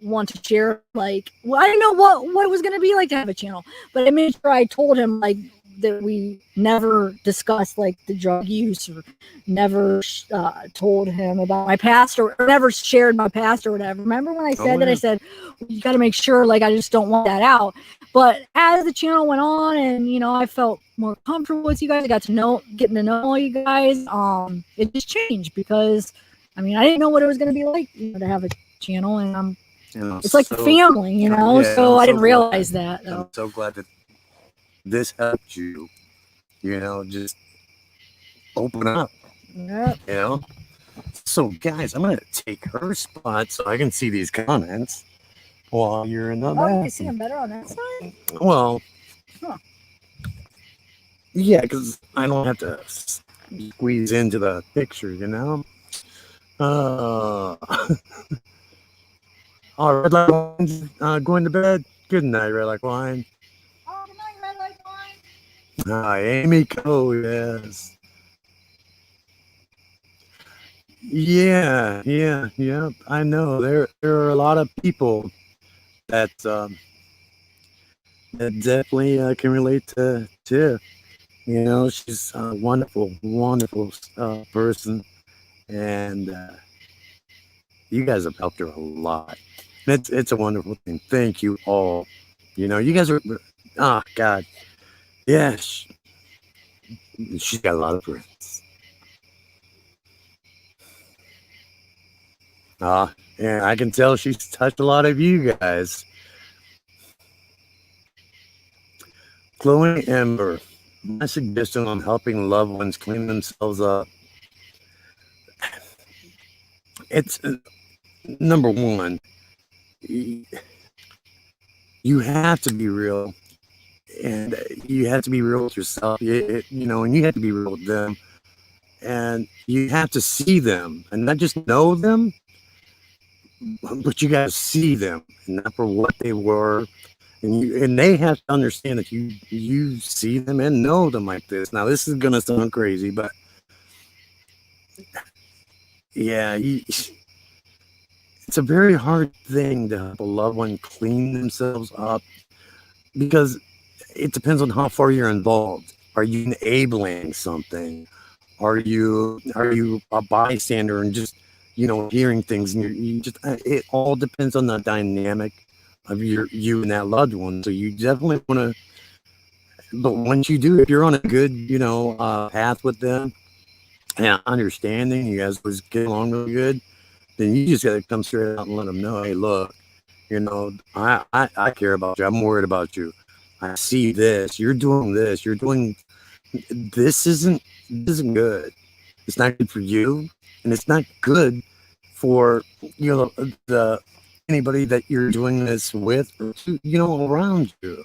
want to share I didn't know what it was going to be like to have a channel, but I made sure I told him that we never discussed the drug use or never told him about my past or never shared my past or whatever. Remember when I said that? I said you got to make sure I just don't want that out. But as the channel went on and I felt more comfortable with you guys, I got to getting to know you guys. It just changed because I didn't know what it was going to be like to have a channel, and it's like family, so I didn't realize that.
I'm so glad that this helped you, just open up.
Yep.
So, guys, I'm going to take her spot so I can see these comments while you're in the bathroom.
You can see them better on that side?
Well, yeah, because I don't have to squeeze into the picture, Oh, Red Light Wine, going to bed. Good night, Red Light Wine.
Oh, good night, Red Light Wine.
Hi, Amy Co, yes. Yeah. I know there are a lot of people that definitely can relate to Tiff. She's a wonderful person, and you guys have helped her a lot. It's a wonderful thing. Thank you all. You guys are. Oh God, yes. She's got a lot of friends. Yeah, I can tell she's touched a lot of you guys. Chloe Ember, my suggestion on helping loved ones clean themselves up. It's number one. You have to be real, and you have to be real with yourself. And you have to be real with them. and you have to see them and not just know them, but you got to see them and not for what they were. And they have to understand that you see them and know them like this. Now this is gonna sound crazy, but yeah, it's a very hard thing to help a loved one clean themselves up, because it depends on how far you're involved. Are you enabling something? Are you a bystander and just hearing things, and you just it all depends on the dynamic of you and that loved one. So you definitely want to, but once you do, if you're on a good path with them and understanding, you guys always get along really good, then you just got to come straight out and let them know, hey, look, I care about you. I'm worried about you. I see this. You're doing this. You're doing this isn't good. It's not good for you, and it's not good for the anybody that you're doing this with or around you.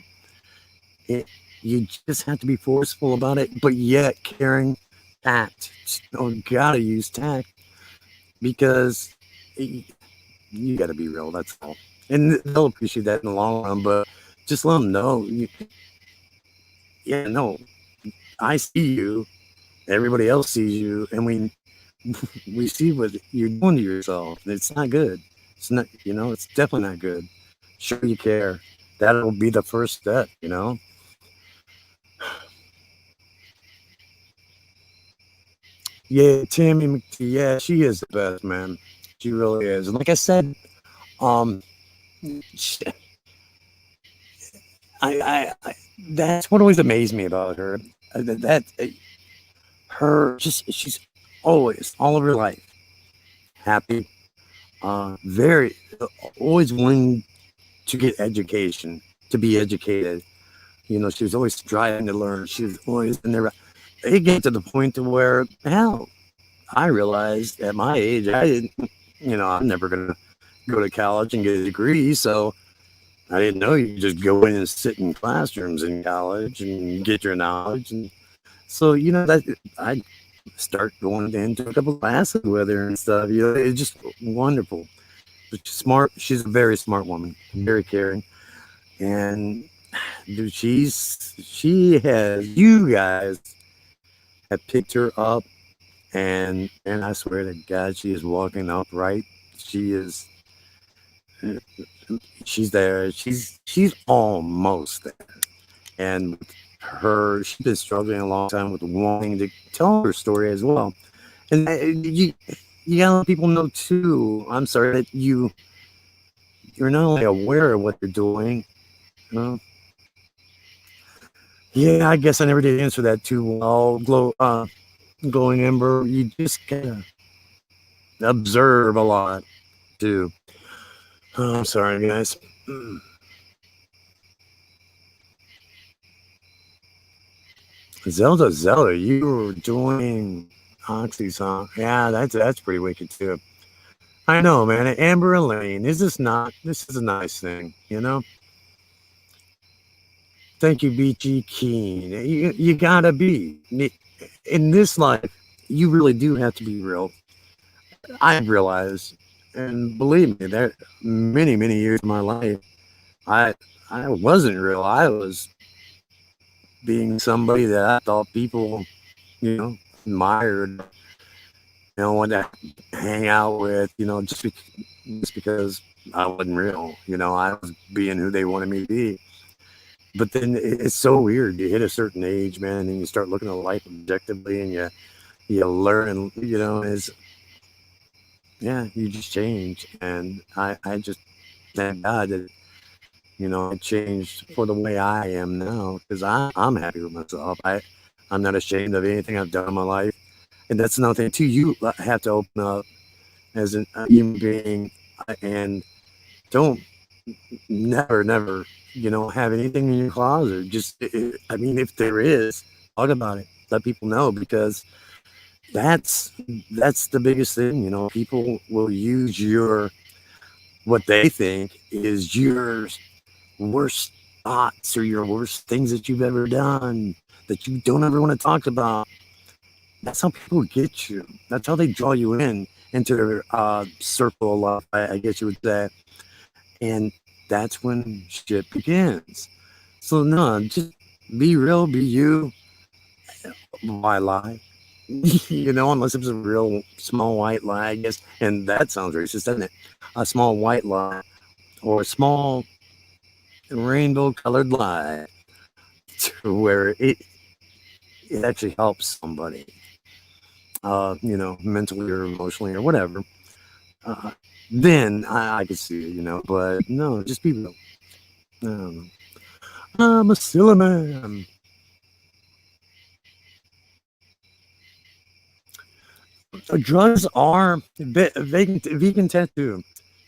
You just have to be forceful about it, but yet caring, tact. Gotta use tact, because you got to be real. That's all, and they'll appreciate that in the long run. But just let them know, yeah, no, I see you. Everybody else sees you, and we see what you're doing to yourself. It's not good. It's not, it's definitely not good. Sure, you care. That'll be the first step. Yeah, Tammy McTee. Yeah, she is the best, man. She really is. And like I said, um, she, I that's what always amazed me about her. Her, just she's always all of her life happy, very always willing to get education, to be educated. She was always striving to learn. She was always in there. It get to the point to where, hell, I realized at my age, I didn't, I'm never gonna go to college and get a degree, so I didn't know you could just go in and sit in classrooms in college and get your knowledge. And so, that I start going into a couple of classes with her and stuff. It's just wonderful. But she's smart. She's a very smart woman, very caring, and dude, she has, you guys have picked her up, and I swear to God, she is walking upright. She is, she's there. She's almost there. And she's been struggling a long time with wanting to tell her story as well. And you gotta let people know too. I'm sorry that you're not only aware of what they're doing. Uh, yeah, I guess I never did answer that too well. Glowing Ember. You just gotta observe a lot too. Oh, I'm sorry, guys. Zelda, you were doing Oxy song. Yeah, that's pretty wicked too. I know, man. Amber Elaine, this is a nice thing. Thank you, BG Keen. You gotta be. In this life, you really do have to be real. I realized, and believe me, there many, many years of my life, I I wasn't real. I was being somebody that I thought people, admired, wanted to hang out with, just because I wasn't real. I was being who they wanted me to be. But then it's so weird. You hit a certain age, man, and then you start looking at life objectively, and you learn, and is yeah, you just change. And I just thank God that I changed for the way I am now, because I'm happy with myself. I'm not ashamed of anything I've done in my life, and that's another thing too. You have to open up as a human being, and don't never have anything in your closet. Just I mean, if there is, talk about it. Let people know, because that's the biggest thing. People will use what they think is your worst thoughts or your worst things that you've ever done that you don't ever want to talk about. that's how people get you. That's how they draw you in into their circle of life, I guess you would say. And that's when shit begins. So no, just be real, be you. Why lie? Unless it's a real small white lie, I guess. And that sounds racist, doesn't it? A small white lie or a small rainbow colored lie to where it actually helps somebody, mentally or emotionally or whatever. Uh, then I could see it, but no, just be real. I don't know. I'm a silly man. Drugs are vegan tattoo.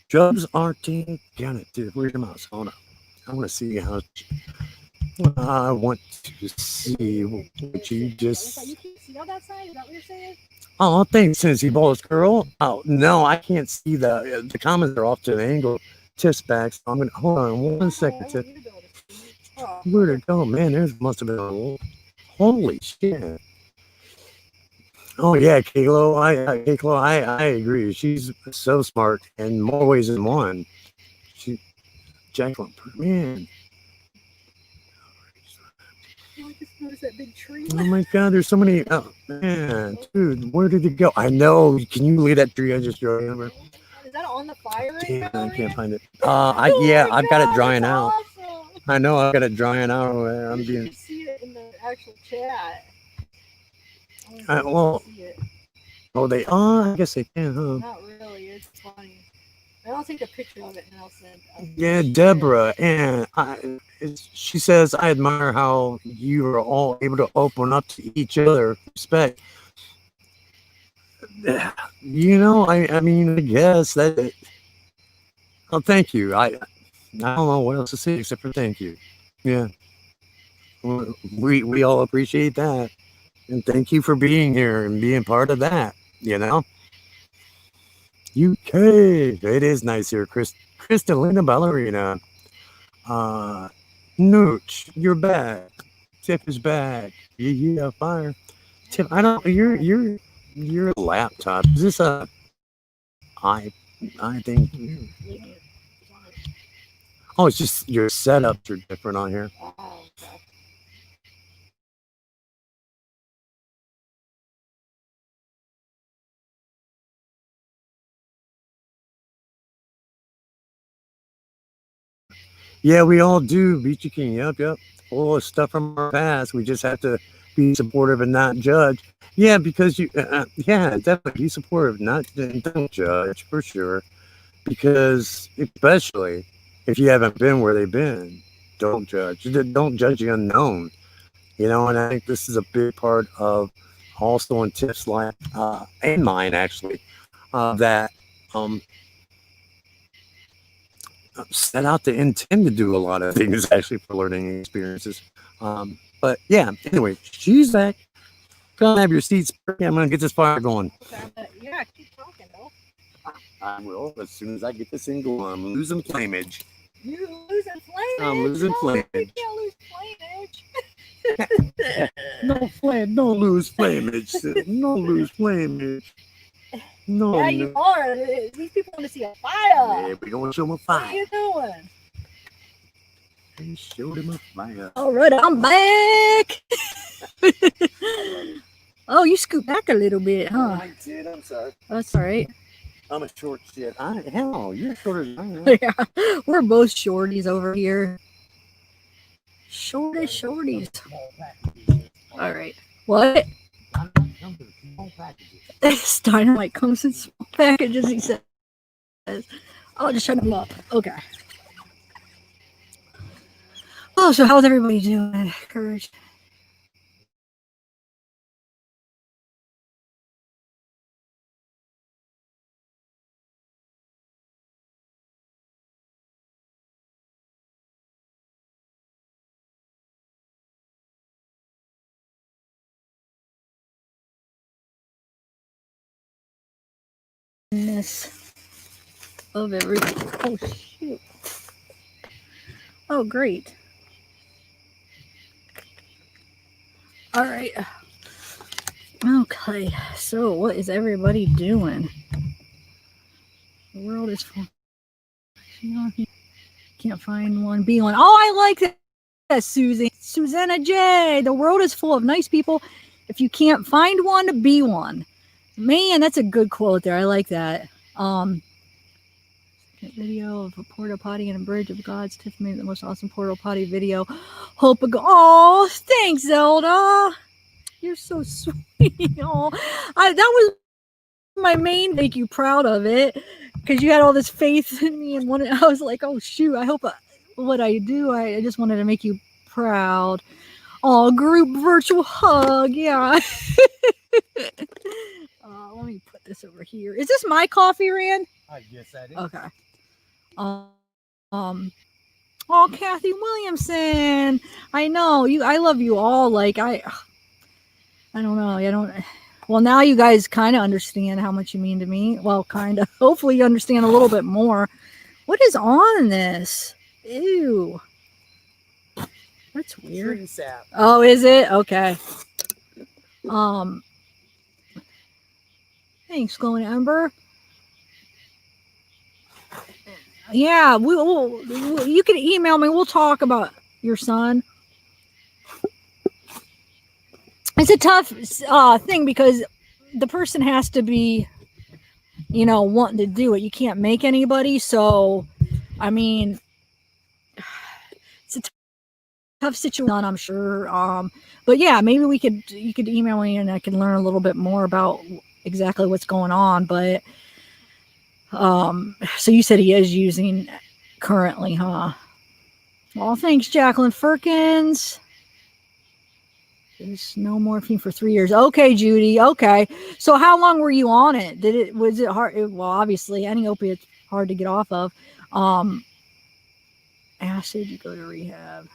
Drugs are gonna do. Where's your mouse? Hold on. I want to see how. I want to see what you just.
You can't see on that side. Is that what you're saying?
Oh, thanks, Cincy Balls Girl. Oh no, I can't see the comments are off to an angle. Tips back. So I'm gonna hold on one second. Tip. Where'd it go, man? There must have been a. Holy shit. Oh yeah, Kalo, I agree. She's so smart in more ways than one. She, Jacqueline, man.
I just noticed that big tree.
Oh my God, there's so many. Oh man, dude, where did it go? I know. Can you leave that tree I just drove over?
Is that on the fire?
Damn, I can't find it. I've got it drying out. Awesome. I know I've got it drying out over there. I'm being.
You see it in the actual chat.
Well, I guess they can, huh?
Not really. It's funny. I'll take a picture of it and I'll send.
Yeah, Deborah, and she says, I admire how you are all able to open up to each other. Respect. I mean, I guess that. Oh, thank you. I don't know what else to say except for thank you. Yeah, we all appreciate that, and thank you for being here and being part of that. UK, it is nice here, Kristalina Ballerina. Nooch, you're back. Tip is back. Yeah, fire. Tip, I don't. Your laptop. Is this a I think. Oh, it's just your setups are different on here. Yeah, we all do. Beachy King. Yep. All the stuff from our past. We just have to be supportive and not judge. Yeah, because yeah, definitely be supportive, not don't judge for sure. Because especially if you haven't been where they've been, don't judge. Don't judge the unknown. And I think this is a big part of also in Tips life and mine actually that set out to intend to do a lot of things actually for learning experiences. But yeah, anyway, she's back. Come have your seats. I'm gonna get this fire going.
Yeah, keep talking though.
I will as soon as I get this thing going. I'm losing flameage.
You losing flameage?
I'm losing flameage.
You can't lose flameage.
No flame, no lose flameage. No lose flameage. No.
Yeah, you are. These people want to see a fire.
Yeah, we gonna show them a fire.
What are you doing?
Hey, show them a fire.
All right, I'm back. Oh, you scoot back a little bit, huh?
I did. I'm sorry.
That's all right.
I'm a short shit. Hell, you're shorter than I am.
Yeah, we're both shorties over here. Shorties. All right. What? This dynamite comes in small packages, he says. I'll just shut him up. Okay. Oh, so how's everybody doing? Courage. Of everything. Oh shoot. Oh great. All right. Okay, so what is everybody doing? The world is full. Can't find one. Be one. Oh, I like that, Susie. Susanna J. The world is full of nice people. If you can't find one, be one. Man, that's a good quote there. I like that. Video of a porta potty and a bridge of God's. Tiff made the most awesome porta potty video. Hope. Oh, thanks, Zelda. You're so sweet. Oh, that was my main. Make you proud of it because you had all this faith in me, and I was like, oh shoot, I hope what I do. I just wanted to make you proud. Oh, group virtual hug, yeah. Let me put this over here. Is this my coffee, Rand?
I guess that is.
Okay. Oh, Kathy Williamson. I know you. I love you all. Like I don't know. I don't. Well, now you guys kind of understand how much you mean to me. Well, kind of. Hopefully, you understand a little bit more. What is on this? Ew. That's weird.
Sap.
Oh, is it? Okay. Thanks, Glowing Ember. Yeah, you can email me. We'll talk about your son. It's a tough thing because the person has to be, wanting to do it. You can't make anybody. So, I mean, it's a tough situation, I'm sure. But yeah, maybe you could email me and I can learn a little bit more about exactly what's going on. But, so you said he is using currently, huh? Well, thanks, Jacqueline Firkins. There's no morphine for 3 years. Okay, Judy. Okay. So how long were you on it? Was it hard? Well, obviously any opiate's hard to get off of. Acid, you go to rehab.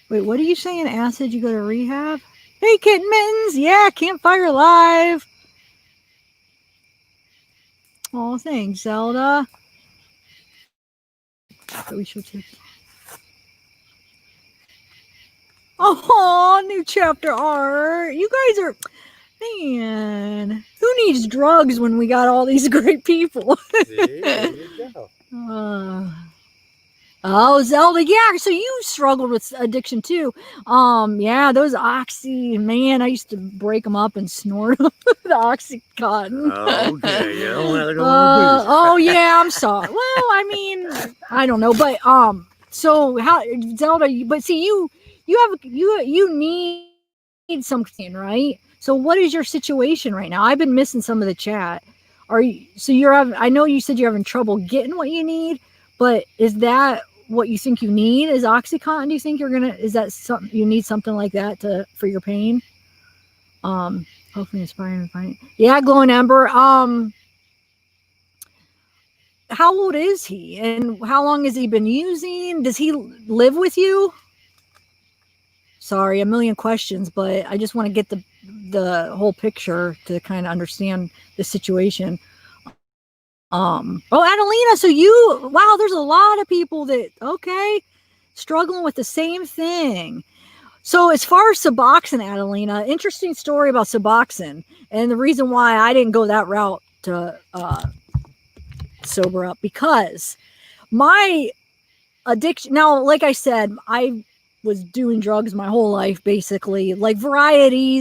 Wait, what are you saying? Acid, you go to rehab? Hey, Kitten Mittens. Yeah, Campfire Live. Oh, thanks, Zelda. But we should take. Oh, new chapter art. You guys are, man, who needs drugs when we got all these great people?
See, there you go.
Oh, Zelda, yeah. So you struggled with addiction too. Yeah, those Oxy, man, I used to break them up and snort them. The Oxycontin.
Okay, you don't let it go.
Oh yeah, I'm sorry. Well, I mean, I don't know, but so how, Zelda? But see, you need something, right? So what is your situation right now? I've been missing some of the chat. Are you? So you're having? I know you said you're having trouble getting what you need, but is that what you think you need? Is OxyContin? Do you think is that something you need, something like that for your pain? Hopefully inspiring. Yeah, Glowing Ember. How old is he, and how long has he been using? Does he live with you? Sorry, a million questions, but I just want to get the whole picture to kind of understand the situation. Oh, Adelina, so wow, there's a lot of people that, okay, struggling with the same thing. So as far as Suboxone, Adelina, interesting story about Suboxone, and the reason why I didn't go that route to sober up, because my addiction, now, like I said, I was doing drugs my whole life, basically, like variety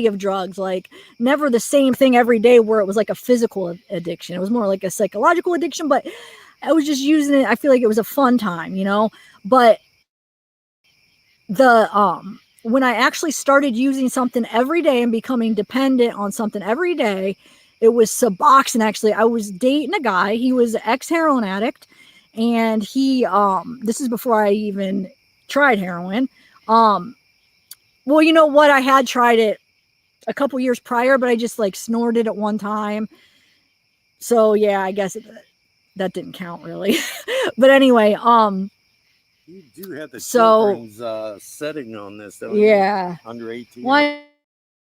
of drugs, like never the same thing every day where it was like a physical addiction. It was more like a psychological addiction, but I was just using it. I feel like it was a fun time, but when I actually started using something every day and becoming dependent on something every day, it was Suboxone. Actually, I was dating a guy. He was an ex-heroin addict, and he this is before I even tried heroin. Well, you know what? I had tried it a couple years prior, but I just like snorted at one time. So yeah, I guess that didn't count really. But anyway,
you do have the children's setting on this, don't you?
Yeah.
Under 18.
Well,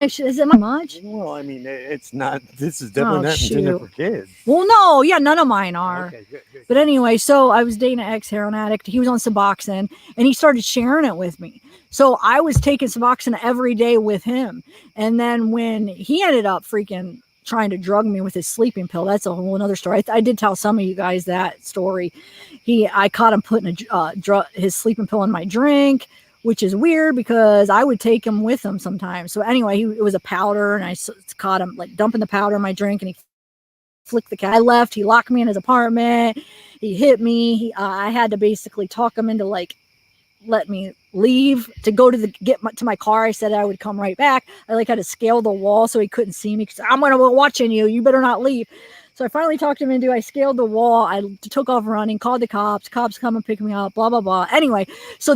Is it much?
Well, I mean, it's not. This is definitely not intended for kids.
Well, no, yeah, none of mine are.
Okay, good.
But anyway, so I was dating an ex-heroin addict. He was on Suboxone, and he started sharing it with me. So I was taking Suboxone every day with him. And then when he ended up freaking trying to drug me with his sleeping pill, that's a whole other story. I did tell some of you guys that story. I caught him putting his sleeping pill in my drink, which is weird because I would take him with him sometimes. So anyway, it was a powder, and I caught him like dumping the powder in my drink, and he flicked the cat. I left. He locked me in his apartment. He hit me. I had to basically talk him into like let me leave to go to to my car. I said I would come right back. I like had to scale the wall so he couldn't see me because I'm gonna be watching you. You better not leave. So I finally talked him into. I scaled the wall. I took off running. Called the cops. Cops come and pick me up. Blah blah blah. Anyway, so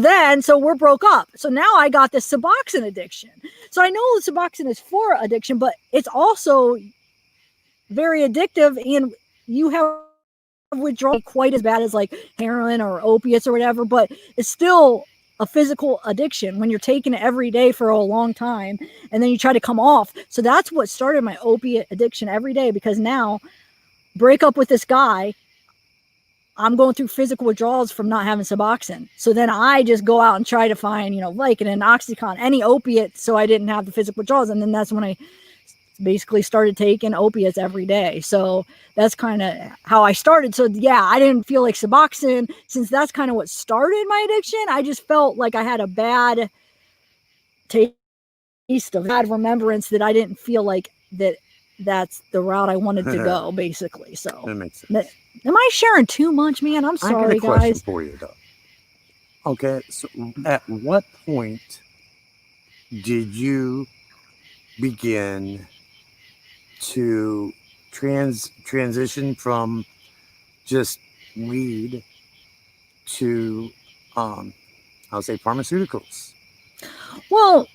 we're broke up. So now I got this Suboxone addiction. So I know Suboxone is for addiction, but it's also very addictive, and you have withdrawal quite as bad as like heroin or opiates or whatever, but it's still a physical addiction when you're taking it every day for a long time and then you try to come off. So that's what started my opiate addiction every day, because now break up with this guy, I'm going through physical withdrawals from not having Suboxone. So then I just go out and try to find, Vicodin, an Oxycontin, any opiate, so I didn't have the physical withdrawals. And then that's when I basically started taking opiates every day. So that's kind of how I started. So yeah, I didn't feel like Suboxone, since that's kind of what started my addiction. I just felt like I had a bad taste of bad remembrance that I didn't feel like that's the route I wanted to go, basically. So
that makes sense.
Am I sharing too much, man? I'm sorry,
I got a question
guys.
for you, though. Okay, so at what point did you begin to transition from just weed to I'll say pharmaceuticals?
Well,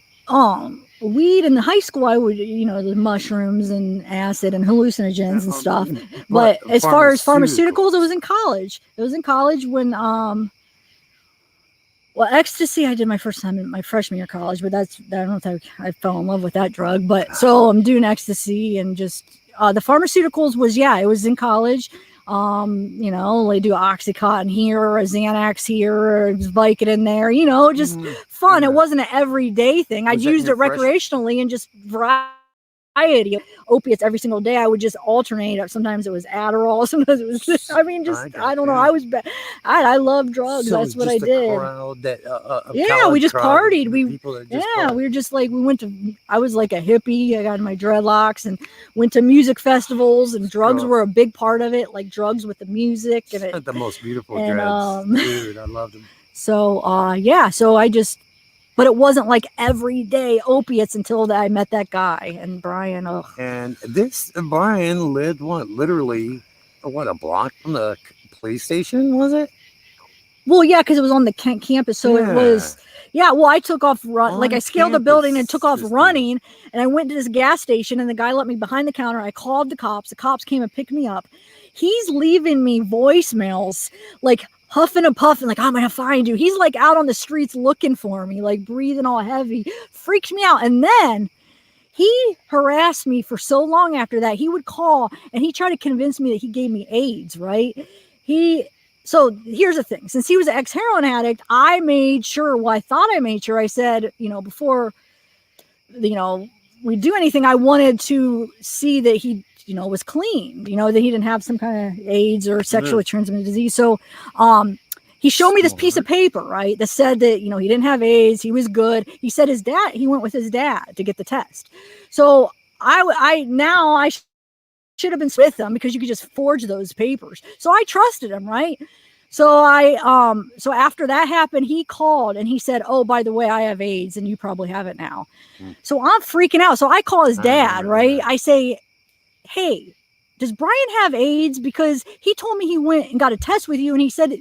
weed in high school, I would, the mushrooms and acid and hallucinogens and stuff. But as far as pharmaceuticals, it was in college. It was in college when, ecstasy, I did my first time in my freshman year of college, but I don't know if I fell in love with that drug. But so I'm doing ecstasy, and just the pharmaceuticals it was in college. They do Oxycontin here, or a Xanax here, or a Vicodin there, just fun. It wasn't an everyday thing. I used it recreationally and just variety of opiates every single day. I would just alternate. Sometimes it was Adderall. Sometimes it was, I don't know. I was bad. I love drugs. So that's what I did. We just partied. We were just like, I was like a hippie. I got my dreadlocks and went to music festivals, and drugs were a big part of it, like drugs with the music. And
the most beautiful dreads. Dude, I loved them.
So, so I just, but it wasn't like everyday opiates until I met that guy, and Brian. Ugh.
And this Brian lived literally a block from the police station, was it?
Well, yeah, because it was on the campus, so it was. Yeah, well, I took off I scaled the building and took off running, and I went to this gas station, and the guy let me behind the counter. I called the cops. The cops came and picked me up. He's leaving me voicemails, like huffing and puffing, like, I'm gonna find you. He's like out on the streets looking for me, like breathing all heavy. Freaked me out. And then he harassed me for so long after that. He would call and he tried to convince me that he gave me AIDS, right? So here's the thing. Since he was an ex-heroin addict, I made sure, I said, before, we do anything, I wanted to see that he, was clean, that he didn't have some kind of AIDS or sexually transmitted disease. So, he showed me this piece of paper, right, that said that, he didn't have AIDS. He was good. He said he went with his dad to get the test. So I should have been with him, because you could just forge those papers. So I trusted him, right? So so after that happened, he called and he said, oh, by the way, I have AIDS and you probably have it now. So I'm freaking out. So I call his dad, right? I say, hey, does Brian have AIDS? Because he told me he went and got a test with you, and he said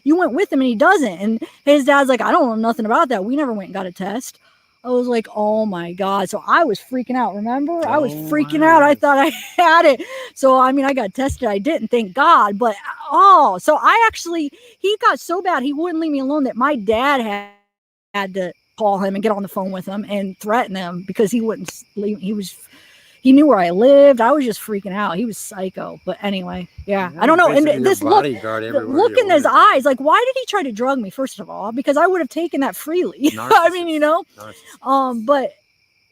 you went with him and he doesn't. And his dad's like, I don't know nothing about that. We never went and got a test. I was like, oh my God. So I was freaking out. Remember? I was freaking out. I thought I had it. So, I got tested. I didn't, thank God. But, so he got so bad, he wouldn't leave me alone, that my dad had to call him and get on the phone with him and threaten him because he wouldn't leave. He knew where I lived. I was just freaking out. He was psycho. But anyway, yeah. I don't know. And this look in his eyes, like, why did he try to drug me, first of all? Because I would have taken that freely. I mean, you know. But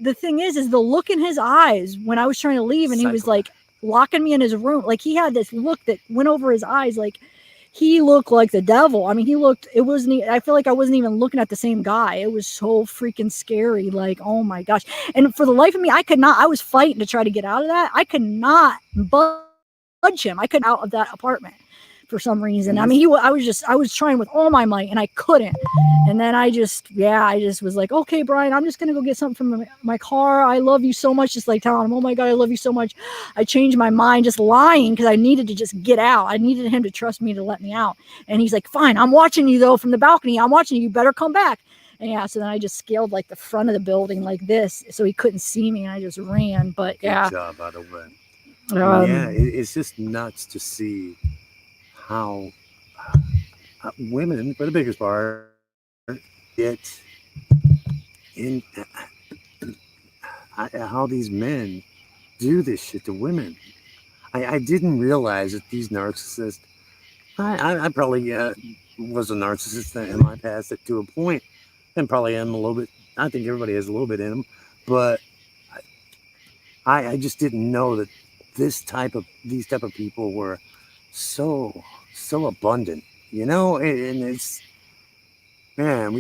the thing is the look in his eyes when I was trying to leave and he was like locking me in his room. Like, he had this look that went over his eyes. Like, he looked like the devil. I mean, I feel like I wasn't even looking at the same guy. It was so freaking scary. Like, oh my gosh. And for the life of me, I was fighting to try to get out of that. I could not budge him. I couldn't out of that apartment for some reason. I mean, I was trying with all my might and I couldn't. And then I just was like, okay, Brian, I'm just going to go get something from my car. I love you so much. Just like telling him, oh my God, I love you so much. I changed my mind, just lying because I needed to just get out. I needed him to trust me to let me out. And he's like, fine, I'm watching you though from the balcony. I'm watching you. You better come back. And yeah, so then I just scaled like the front of the building like this so he couldn't see me. And I just ran. But yeah.
Good job, by the way. Yeah, it's just nuts to see how women, for the biggest part, get in how these men do this shit to women. I didn't realize that these narcissists, I probably was a narcissist in my past to a point, and probably am a little bit. I think everybody has a little bit in them, but I just didn't know that these type of people were so abundant, you know. And it's, man,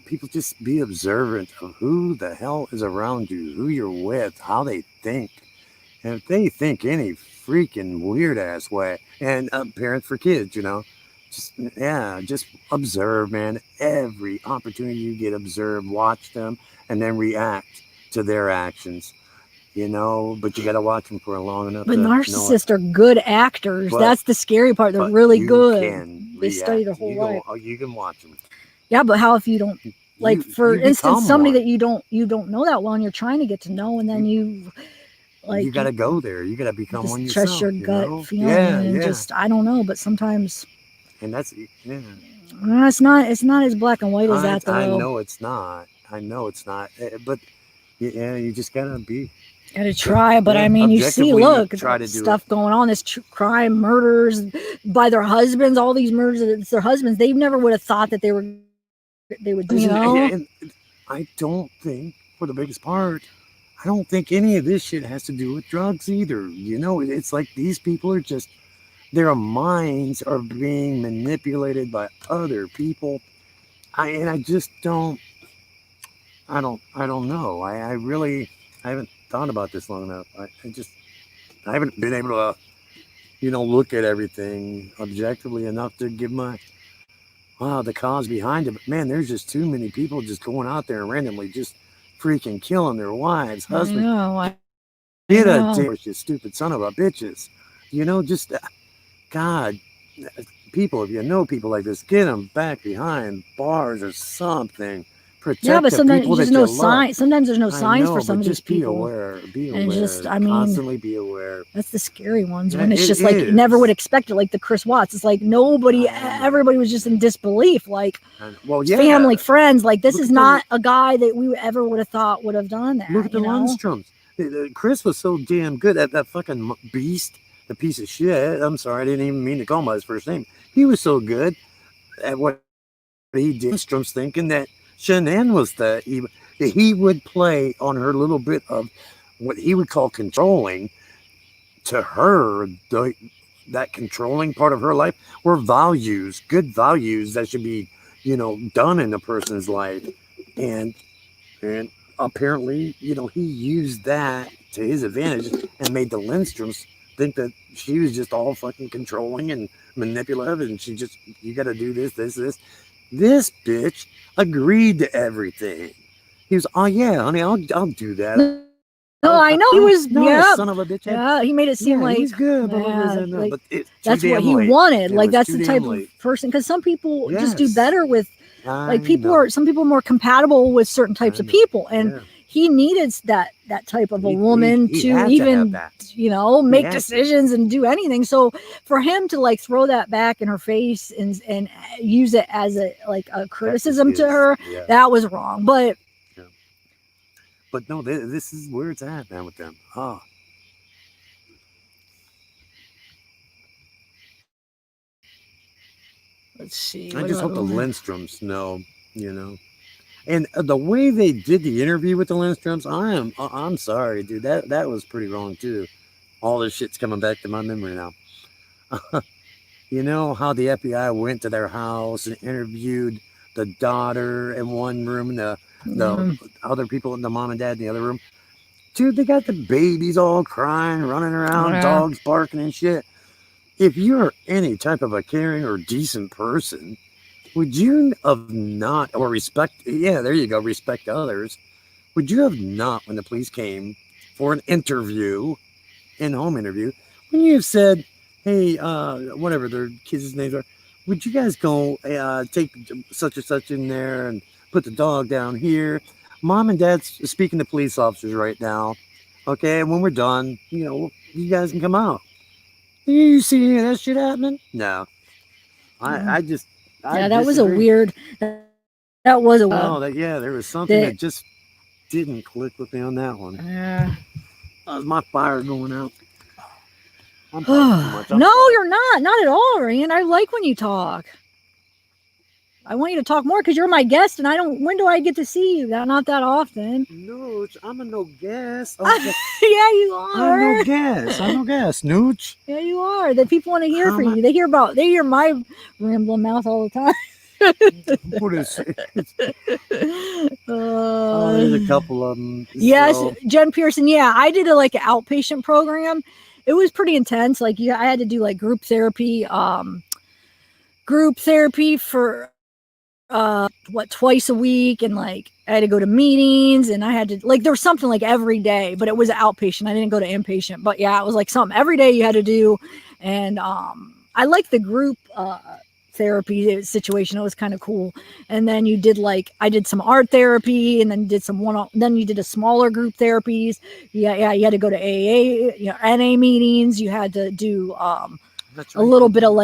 people just be observant of who the hell is around you, who you're with, how they think. And if they think any freaking weird ass way, and parents for kids, you know, just observe, man. Every opportunity you get, observe, watch them, and then react to their actions. You know, but you got to watch them for long enough.
But narcissists are good actors. That's the scary part. They're really good. They study their whole life.
You can watch them.
Yeah, but how if you don't, like, for instance, somebody that you don't know that well and you're trying to get to know, and then you got
to go there. You got to become one yourself.
Trust your gut feeling. Just, I don't know, but sometimes.
And that's,
it's not as black and white as that, though.
I know it's not. But you just got to be.
Got to try, but I mean, you see, look, stuff going on, this crime, murders by their husbands, all these murders, it's their husbands. They never would have thought that they would, you know.
And I don't think, for the biggest part, I don't think any of this shit has to do with drugs either. You know, it's like these people are just, their minds are being manipulated by other people. I just don't, I don't know. I haven't thought about this long enough. I haven't been able to, look at everything objectively enough to give the cause behind it. But man, there's just too many people just going out there and randomly just freaking killing their wives, husbands. Get a divorce, you stupid son of a bitches. God, people, if you know people like this, get them back behind bars or something.
But sometimes there's no sign. Sometimes there's no signs for some of these people.
Be aware. Constantly be aware.
That's the scary ones when it's just like you never would expect it. Like the Chris Watts, it's like everybody was just in disbelief. Like, family, friends. Like, this is not a guy that we ever would have thought would have done that.
Look at the Lundstroms. Chris was so damn good at that fucking beast, the piece of shit. I'm sorry, I didn't even mean to call him by his first name. He was so good at what he did. Lundstrom's thinking that Shanann was that he would play on her little bit of what he would call controlling. To her, that controlling part of her life were values, good values that should be, done in a person's life. And apparently, he used that to his advantage and made the Lindstroms think that she was just all fucking controlling and manipulative, and you got to do this. This bitch agreed to everything. He was, oh yeah, honey, I'll do that.
No, I know he was.
Son of a bitch.
Yeah, he made it seem like
he's good.
But that's what he wanted. Like, that's the type of person. Because some people just do better with, some people are more compatible with certain types of people, and he needed that type of a woman
he
to
had
even,
have that.
make
had to.
decisions and do anything. So for him to like throw that back in her face and use it as a criticism to her, that was wrong. But
no, this is where it's at, man, with them. Oh.
Let's see.
I just hope the Lindstroms know, And the way they did the interview with the Lindstroms, I'm sorry, dude. That was pretty wrong too. All this shit's coming back to my memory now. You know how the FBI went to their house and interviewed the daughter in one room and the other people, the mom and dad in the other room. Dude, they got the babies all crying, running around, dogs barking and shit. If you're any type of a caring or decent person, would you have not, or respect, there you go, respect others, would you have not, when the police came for an interview, in-home interview, when you have said, hey, whatever their kids' names are, would you guys go take such and such in there and put the dog down here? Mom and Dad's speaking to police officers right now. Okay, and when we're done, you guys can come out. You see any of that shit happening? No. I just...
that was a weird... That was a...
there was something that just didn't click with me on that one.
Yeah.
That was my fire going out. I'm
talking too much. No, you're not at all, Ryan. I like when you talk. I want you to talk more because you're my guest, and when do I get to see you? Not that often.
Nooch, I'm a no guest.
Yeah, you are.
I'm no guest, Nooch.
Yeah, you are. The people want to hear from you. They hear my rambling mouth all the time.
What is it? There's a couple of them.
Yes, so. Jen Pearson. Yeah, I did an outpatient program. It was pretty intense. I had to do group therapy for twice a week, and I had to go to meetings, and I had to there was something every day, but it was outpatient. I didn't go to inpatient, but yeah, it was something every day you had to do. And I liked the group therapy situation. It was kind of cool. And then you did I did some art therapy, and then did some then you did a smaller group therapies. You had to go to AA, NA meetings. You had to do a little bit of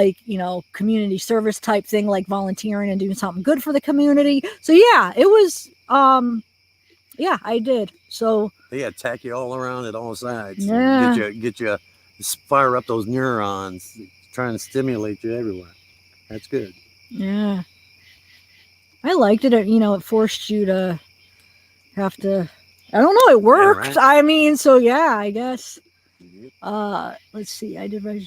community service type thing, volunteering and doing something good for the community. So yeah, it was I did. So
they attack you all around at all sides.
Yeah.
Get you fire up those neurons, trying to stimulate you everywhere. That's good.
Yeah. I liked it. It forced you to have to, I don't know, it worked. Yeah, right. I mean, so yeah, I guess. Let's see. I did right.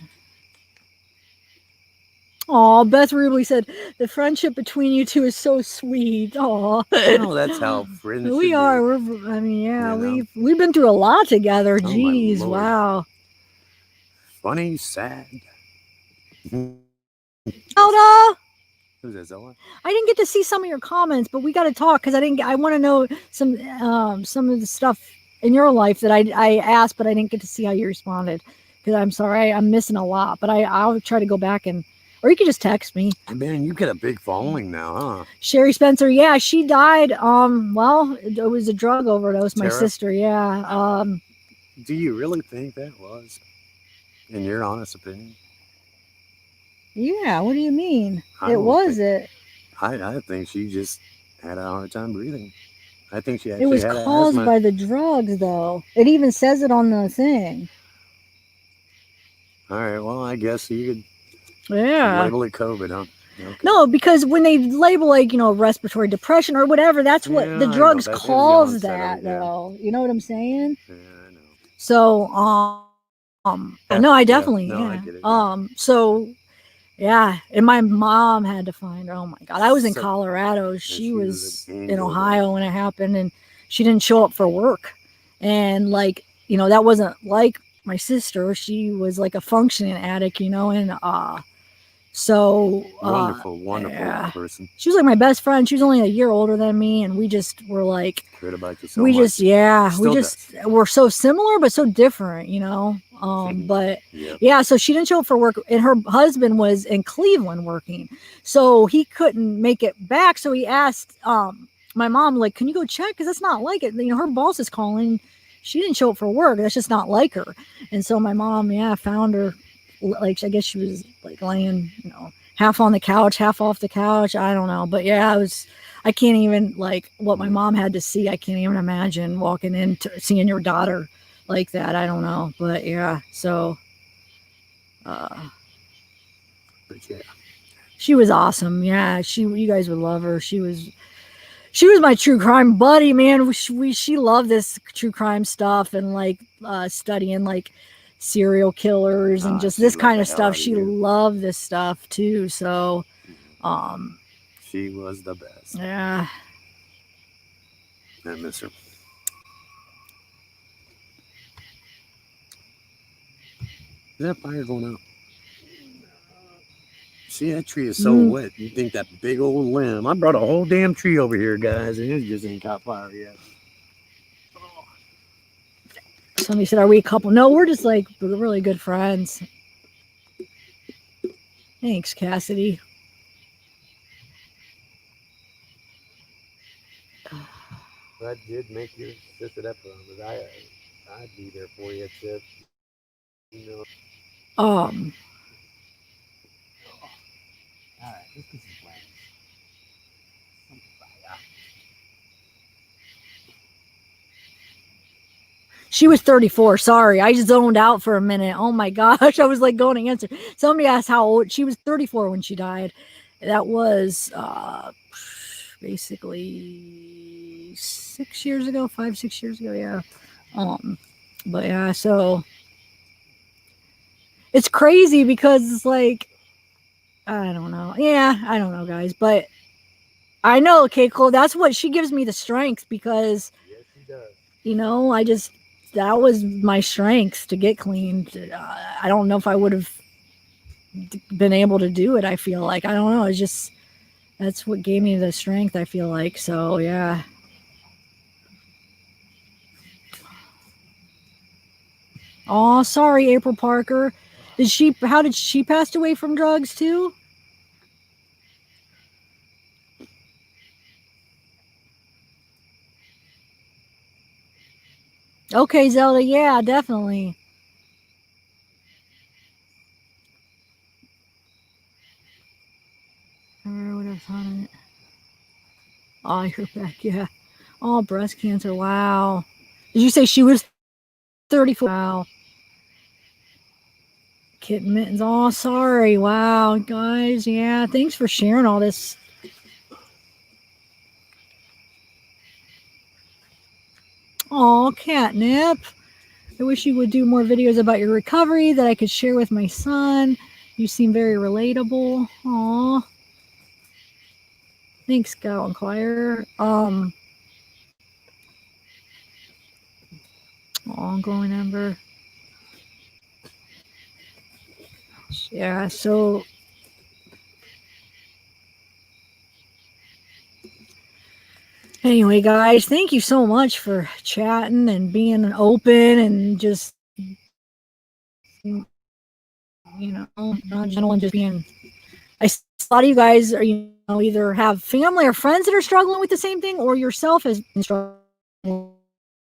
Oh, Beth Rubley said the friendship between you two is so sweet. Oh,
that's how friends
we are. We've been through a lot together. Jeez, wow.
Funny, sad.
Zelda.
Who's that, Zelda?
I didn't get to see some of your comments, but we got to talk because I want to know some of the stuff in your life that I asked, but I didn't get to see how you responded. Because I'm sorry, I'm missing a lot. But I'll try to go back or you can just text me.
Man, you get a big following now, huh?
Sherry Spencer, yeah, she died. Well, it was a drug overdose. My sister, yeah.
Do you really think that was, in your honest opinion?
Yeah, what do you mean? I
think she just had a hard time breathing. I think she actually
had asthma. It was caused by the drugs, though. It even says it on the thing.
All right, well, I guess you could label it COVID, huh? Okay.
No, because when they label respiratory depression or whatever, that's what the drugs cause that, though. You know what I'm saying?
Yeah, I know.
So, no, I definitely,
I get it.
So, yeah, and my mom had to find her. Oh my God, I was in Colorado. She was in Ohio when it happened, and she didn't show up for work. And that wasn't like my sister. She was a functioning addict, and so
wonderful person.
She was my best friend. She was only a year older than me, and we just were
cared about you so much.
We're so similar but so different, but so she didn't show up for work, and her husband was in Cleveland working, so he couldn't make it back. So he asked my mom, like, can you go check? Because that's not like it. You know, her boss is calling. She didn't show up for work. That's just not like her. And so my mom, found her. Like, I guess she was like laying, half on the couch, half off the couch. I don't know. But yeah, I can't even, like, what my mom had to see. I can't even imagine walking in to seeing your daughter like that. I don't know. But yeah, so. But
yeah.
She was awesome. Yeah, you guys would love her. She was my true crime buddy, man. She loved this true crime stuff and like studying like serial killers and just this kind of stuff. She loved this stuff too. So,
she was the best.
Yeah.
I miss her. Is that fire going out? See, that tree is so wet. You think that big old limb. I brought a whole damn tree over here, guys, and it just ain't caught fire yet.
Somebody said, are we a couple? No, we're just like really good friends. Thanks, Cassidy.
I did make your sister that promise. I'd be there for you, Chip. You know. All right, let's get some plans.
She was 34. Sorry, I zoned out for a minute. Oh my gosh, I was like going to answer. Somebody asked how old. She was 34 when she died. That was basically 6 years ago, 5-6 years ago. Yeah. But yeah, so it's crazy because it's like, I don't know. Yeah, I don't know, guys, but I know, okay, Cole, that's what she gives me the strength because,
yes, she does.
That was my strength to get clean. I don't know if I would have been able to do it. I feel like, I don't know. It's just, that's what gave me the strength, I feel like. So, yeah. Oh, sorry, April Parker. How did she pass away from drugs too? Okay, Zelda. Yeah, definitely. What else on it? Oh, you're back. Yeah. Oh, breast cancer. Wow. Did you say she was 34? Wow. Kitten mittens. Oh, sorry. Wow, guys. Yeah. Thanks for sharing all this. Oh, catnip. I wish you would do more videos about your recovery that I could share with my son. You seem very relatable. Aw. Thanks, Scout Inquirer. Glowing Ember. Yeah, so anyway, guys, thank you so much for chatting and being open and just, not gentle and just being. A lot of you guys are, either have family or friends that are struggling with the same thing, or yourself has been struggling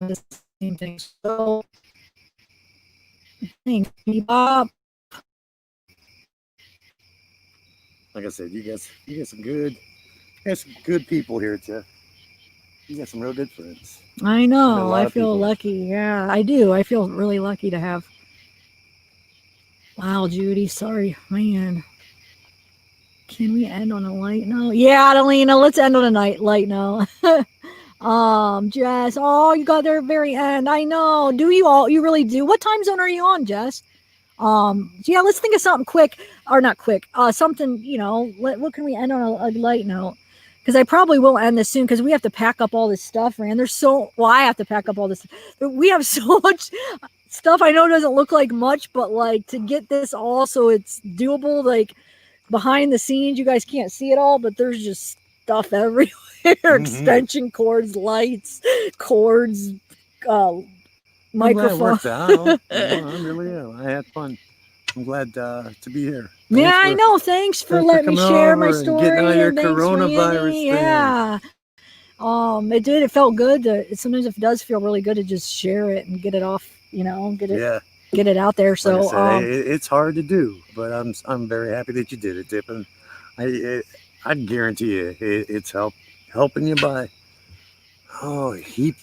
with the same thing. So, thanks, Bebop.
Like I said, you got some good people here, Jeff. You got some real good friends.
I know. I feel lucky. Yeah, I do. I feel really lucky to have. Wow, Judy. Sorry, man. Can we end on a light note? Yeah, Adelina, let's end on a light note. Jess. Oh, you got there at the very end. I know. Do you all? You really do. What time zone are you on, Jess? Yeah, let's think of something quick, or not quick. Something, what can we end on a light note? Because I probably will end this soon because we have to pack up all this stuff, man. I have to pack up all this. We have so much stuff. I know it doesn't look like much, but like to get this all so it's doable, like behind the scenes, you guys can't see it all, but there's just stuff everywhere. Extension cords, lights, cords, microphone.
It worked out. I really am. I had fun. I'm glad to be here.
I know. Thanks for letting me share my story.
And getting out your coronavirus thing.
Yeah. It did. It felt good. Sometimes it does feel really good to just share it and get it off. Get it out there. So
like I said, it's hard to do, but I'm very happy that you did it, Tip, and I guarantee you it's helping you by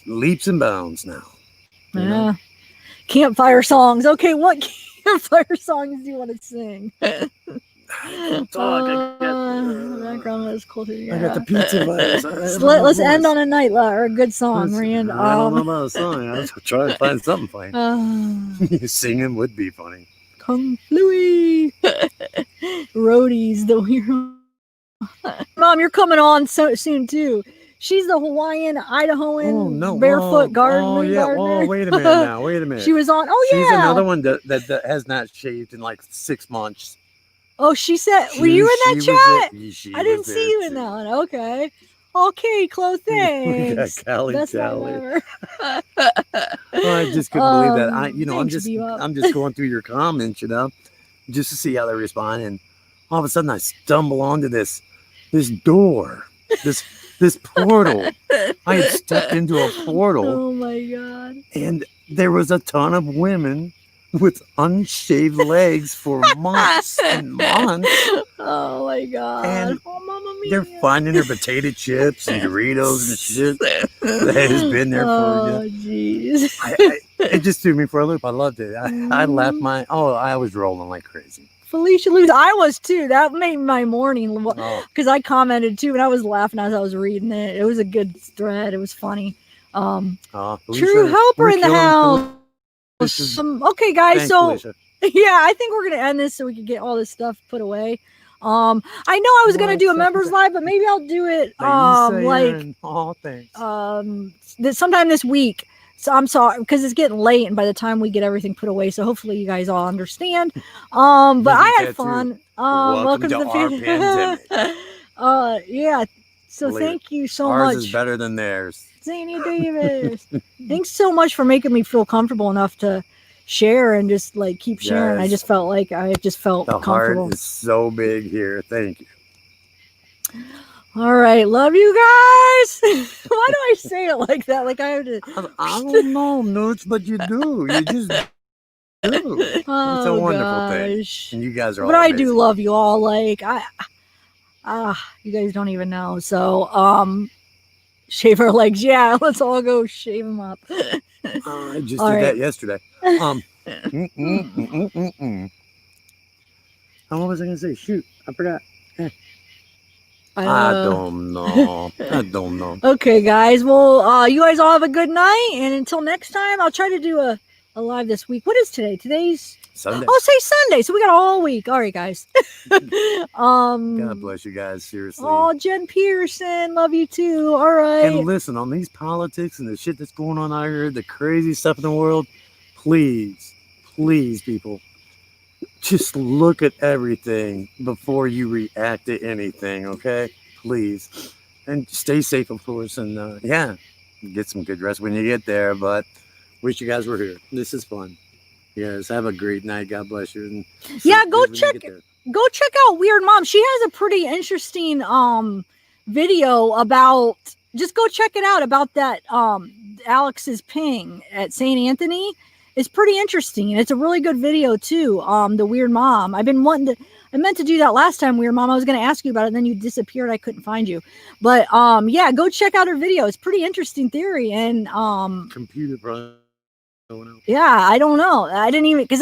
leaps and bounds now.
Yeah. Campfire songs. Okay, what campfire songs do you want to sing? Background is cool too. Yeah.
I got the pizza vibes.
Let's end on a night or a good song, Rand.
I don't know about a song. I'll try to find something funny. Singing would be funny.
Kung Fluey. Roadies, the hero. Mom, you're coming on so soon too. She's the Hawaiian, Idahoan, barefoot gardener.
Oh, yeah. Oh, wait a minute now. Wait a minute.
She was on. Oh, yeah.
She's another one that has not shaved in like 6 months.
Oh, she said, were you in that chat? I didn't see you in that one. Okay. Okay, Chloe, thanks.
Best ever. I just couldn't believe that. I'm just going through your comments, just to see how they respond. And all of a sudden I stumble onto this door, this portal. I had stepped into a portal.
Oh my God.
And there was a ton of women with unshaved legs for months and months.
Oh my God.
And
Mamma mia.
they're finding their potato chips and Doritos and shit that has been there for
you. Oh, jeez.
It just threw me for a loop. I loved it. I laughed I was rolling like crazy.
Felicia Luz, I was too. That made my morning because I commented too, and I was laughing as I was reading it. It was a good thread. It was funny.
Felicia,
True Helper in the house. Okay, guys.
Thanks,
so
Felicia.
yeah, I think we're gonna end this so we can get all this stuff put away. I know I was gonna do a members live, but maybe I'll do it sometime this week. So I'm sorry because it's getting late, and by the time we get everything put away, so hopefully you guys all understand. But I had fun. Welcome to the pandemic. Yeah. So thank you so much.
Ours is better than theirs.
Zania Davis. Thanks so much for making me feel comfortable enough to share and just like keep sharing. Yes. I just felt
the
comfortable.
Heart is so big here. Thank you.
All right, love you guys. Why do I say it like that? Like I have to.
I don't know, Nooch, but you do. You just do. It's a wonderful thing, and you guys are all. But
amazing. I do love you all. Like you guys don't even know. So shave our legs. Yeah, let's all go shave them up.
I just did that yesterday. What was I gonna say? Shoot, I forgot. I don't know.
Okay, guys. Well, you guys all have a good night, and until next time, I'll try to do a live this week. What is today? Today's
Sunday.
I'll say Sunday. So we got a whole week. All right, guys.
God bless you guys. Seriously.
Oh, Jen Pearson, love you too. All right.
And listen, on these politics and the shit that's going on out here, the crazy stuff in the world, please, people, just look at everything before you react to anything, okay? Please. And stay safe, of course. And get some good rest when you get there. But wish you guys were here. This is fun. You guys have a great night. God bless you. And
go check out Weird Mom. She has a pretty interesting video about, just go check it out, about that Alex's ping at St. Anthony. It's pretty interesting, and it's a really good video too. The Weird Mom. I meant to do that last time, Weird Mom. I was going to ask you about it, and then you disappeared. I couldn't find you. But go check out her video. It's pretty interesting theory. And
computer probably.
Yeah, I don't know. I didn't even, because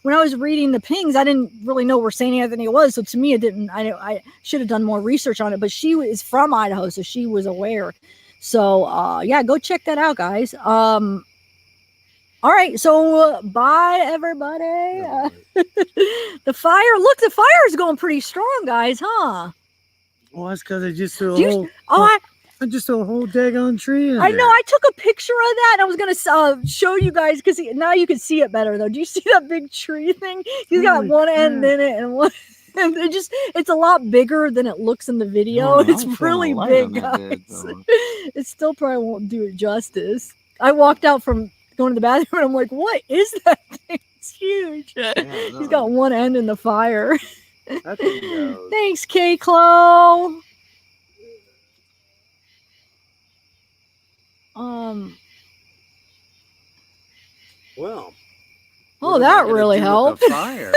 when I was reading the pings, I didn't really know where St. Anthony was. So to me, I should have done more research on it. But she is from Idaho, so she was aware. So go check that out, guys. All right, so bye, everybody. The fire is going pretty strong, guys, huh?
Well, that's because I just threw I just threw a whole daggone tree in
I know. I took a picture of that, and I was going to show you guys, because now you can see it better, though. Do you see that big tree thing? He's got one end in it, and one... And it's a lot bigger than it looks in the video. It's really big, guys. It still probably won't do it justice. I walked out from going to the bathroom, and I'm like, what is that thing? It's huge. He's got one end in the fire. Thanks, K. Chloe.
Well.
Oh, that really helped.
Fire.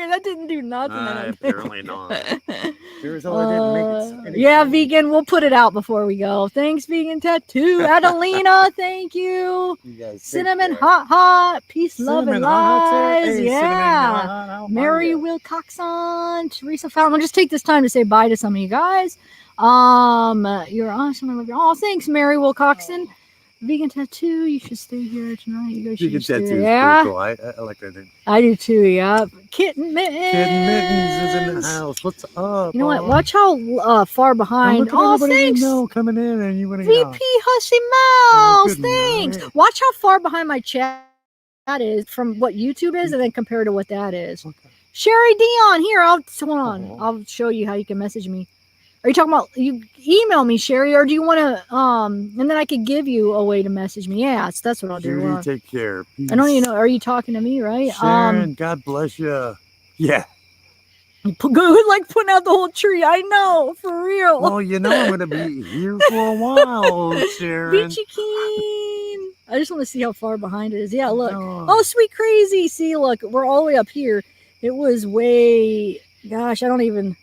That didn't do nothing.
Apparently not. Arizona didn't make it.
Yeah, vegan. We'll put it out before we go. Thanks, vegan tattoo. Adelina, thank you. Cinnamon hot. Peace, love, and lies.
Hey,
yeah. Mary Wilcoxon, Teresa Fountain. I'll just take this time to say bye to some of you guys. You're awesome. I love you. Oh, thanks, Mary Wilcoxon. Vegan tattoo. You should stay here tonight. You guys
vegan
should
tattoo.
Yeah,
cool. I like that name.
I do too. Yeah. Kitten Mittens.
Kitten Mittens is in the house. What's up?
You know what? Watch how far behind.
Oh,
thanks.
Coming in, and you want to
VP Hussy Mouse. Thanks. Night. Watch how far behind my chat is from what YouTube is, and then compare to what that is. Okay. Sherry Dion. Here, I'll show you how you can message me. Are you talking about you email me, Sherry, or do you want to and then I could give you a way to message me? Yeah, that's what I'll do.
Take care. Peace.
I don't even know. Are you talking to me, right?
Sharon, God bless you. Yeah.
Good, like putting out the whole tree. I know, for real.
Well, I'm gonna be here for a while, Sharon.
Beachy Keen. I just want to see how far behind it is. Yeah, look. Oh, sweet crazy. See, look, we're all the way up here. It was way. Gosh, I don't even.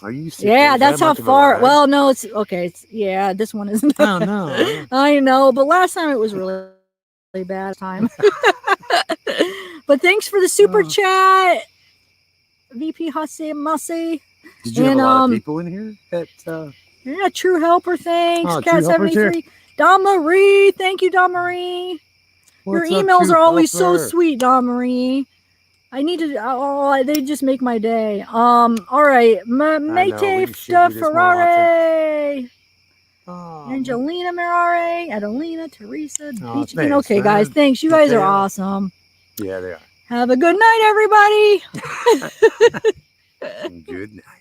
Are you serious?
Yeah, that's how far. Well, no, it's okay. This one isn't.
Oh, no.
I know, but last time it was really bad time. But thanks for the super chat, VP Hussy Mussy.
Did you have a lot of people in here?
Yeah, True Helper, thanks. Cat 73. Don Marie, thank you, Don Marie. Your emails are always so sweet, Don Marie. I need to. They just make my day. All right, Mate Ferrari, Angelina Mirare, Adelina, Teresa, Peach. Okay, guys, thanks. You guys are awesome.
Yeah, they are.
Have a good night, everybody.
Good night.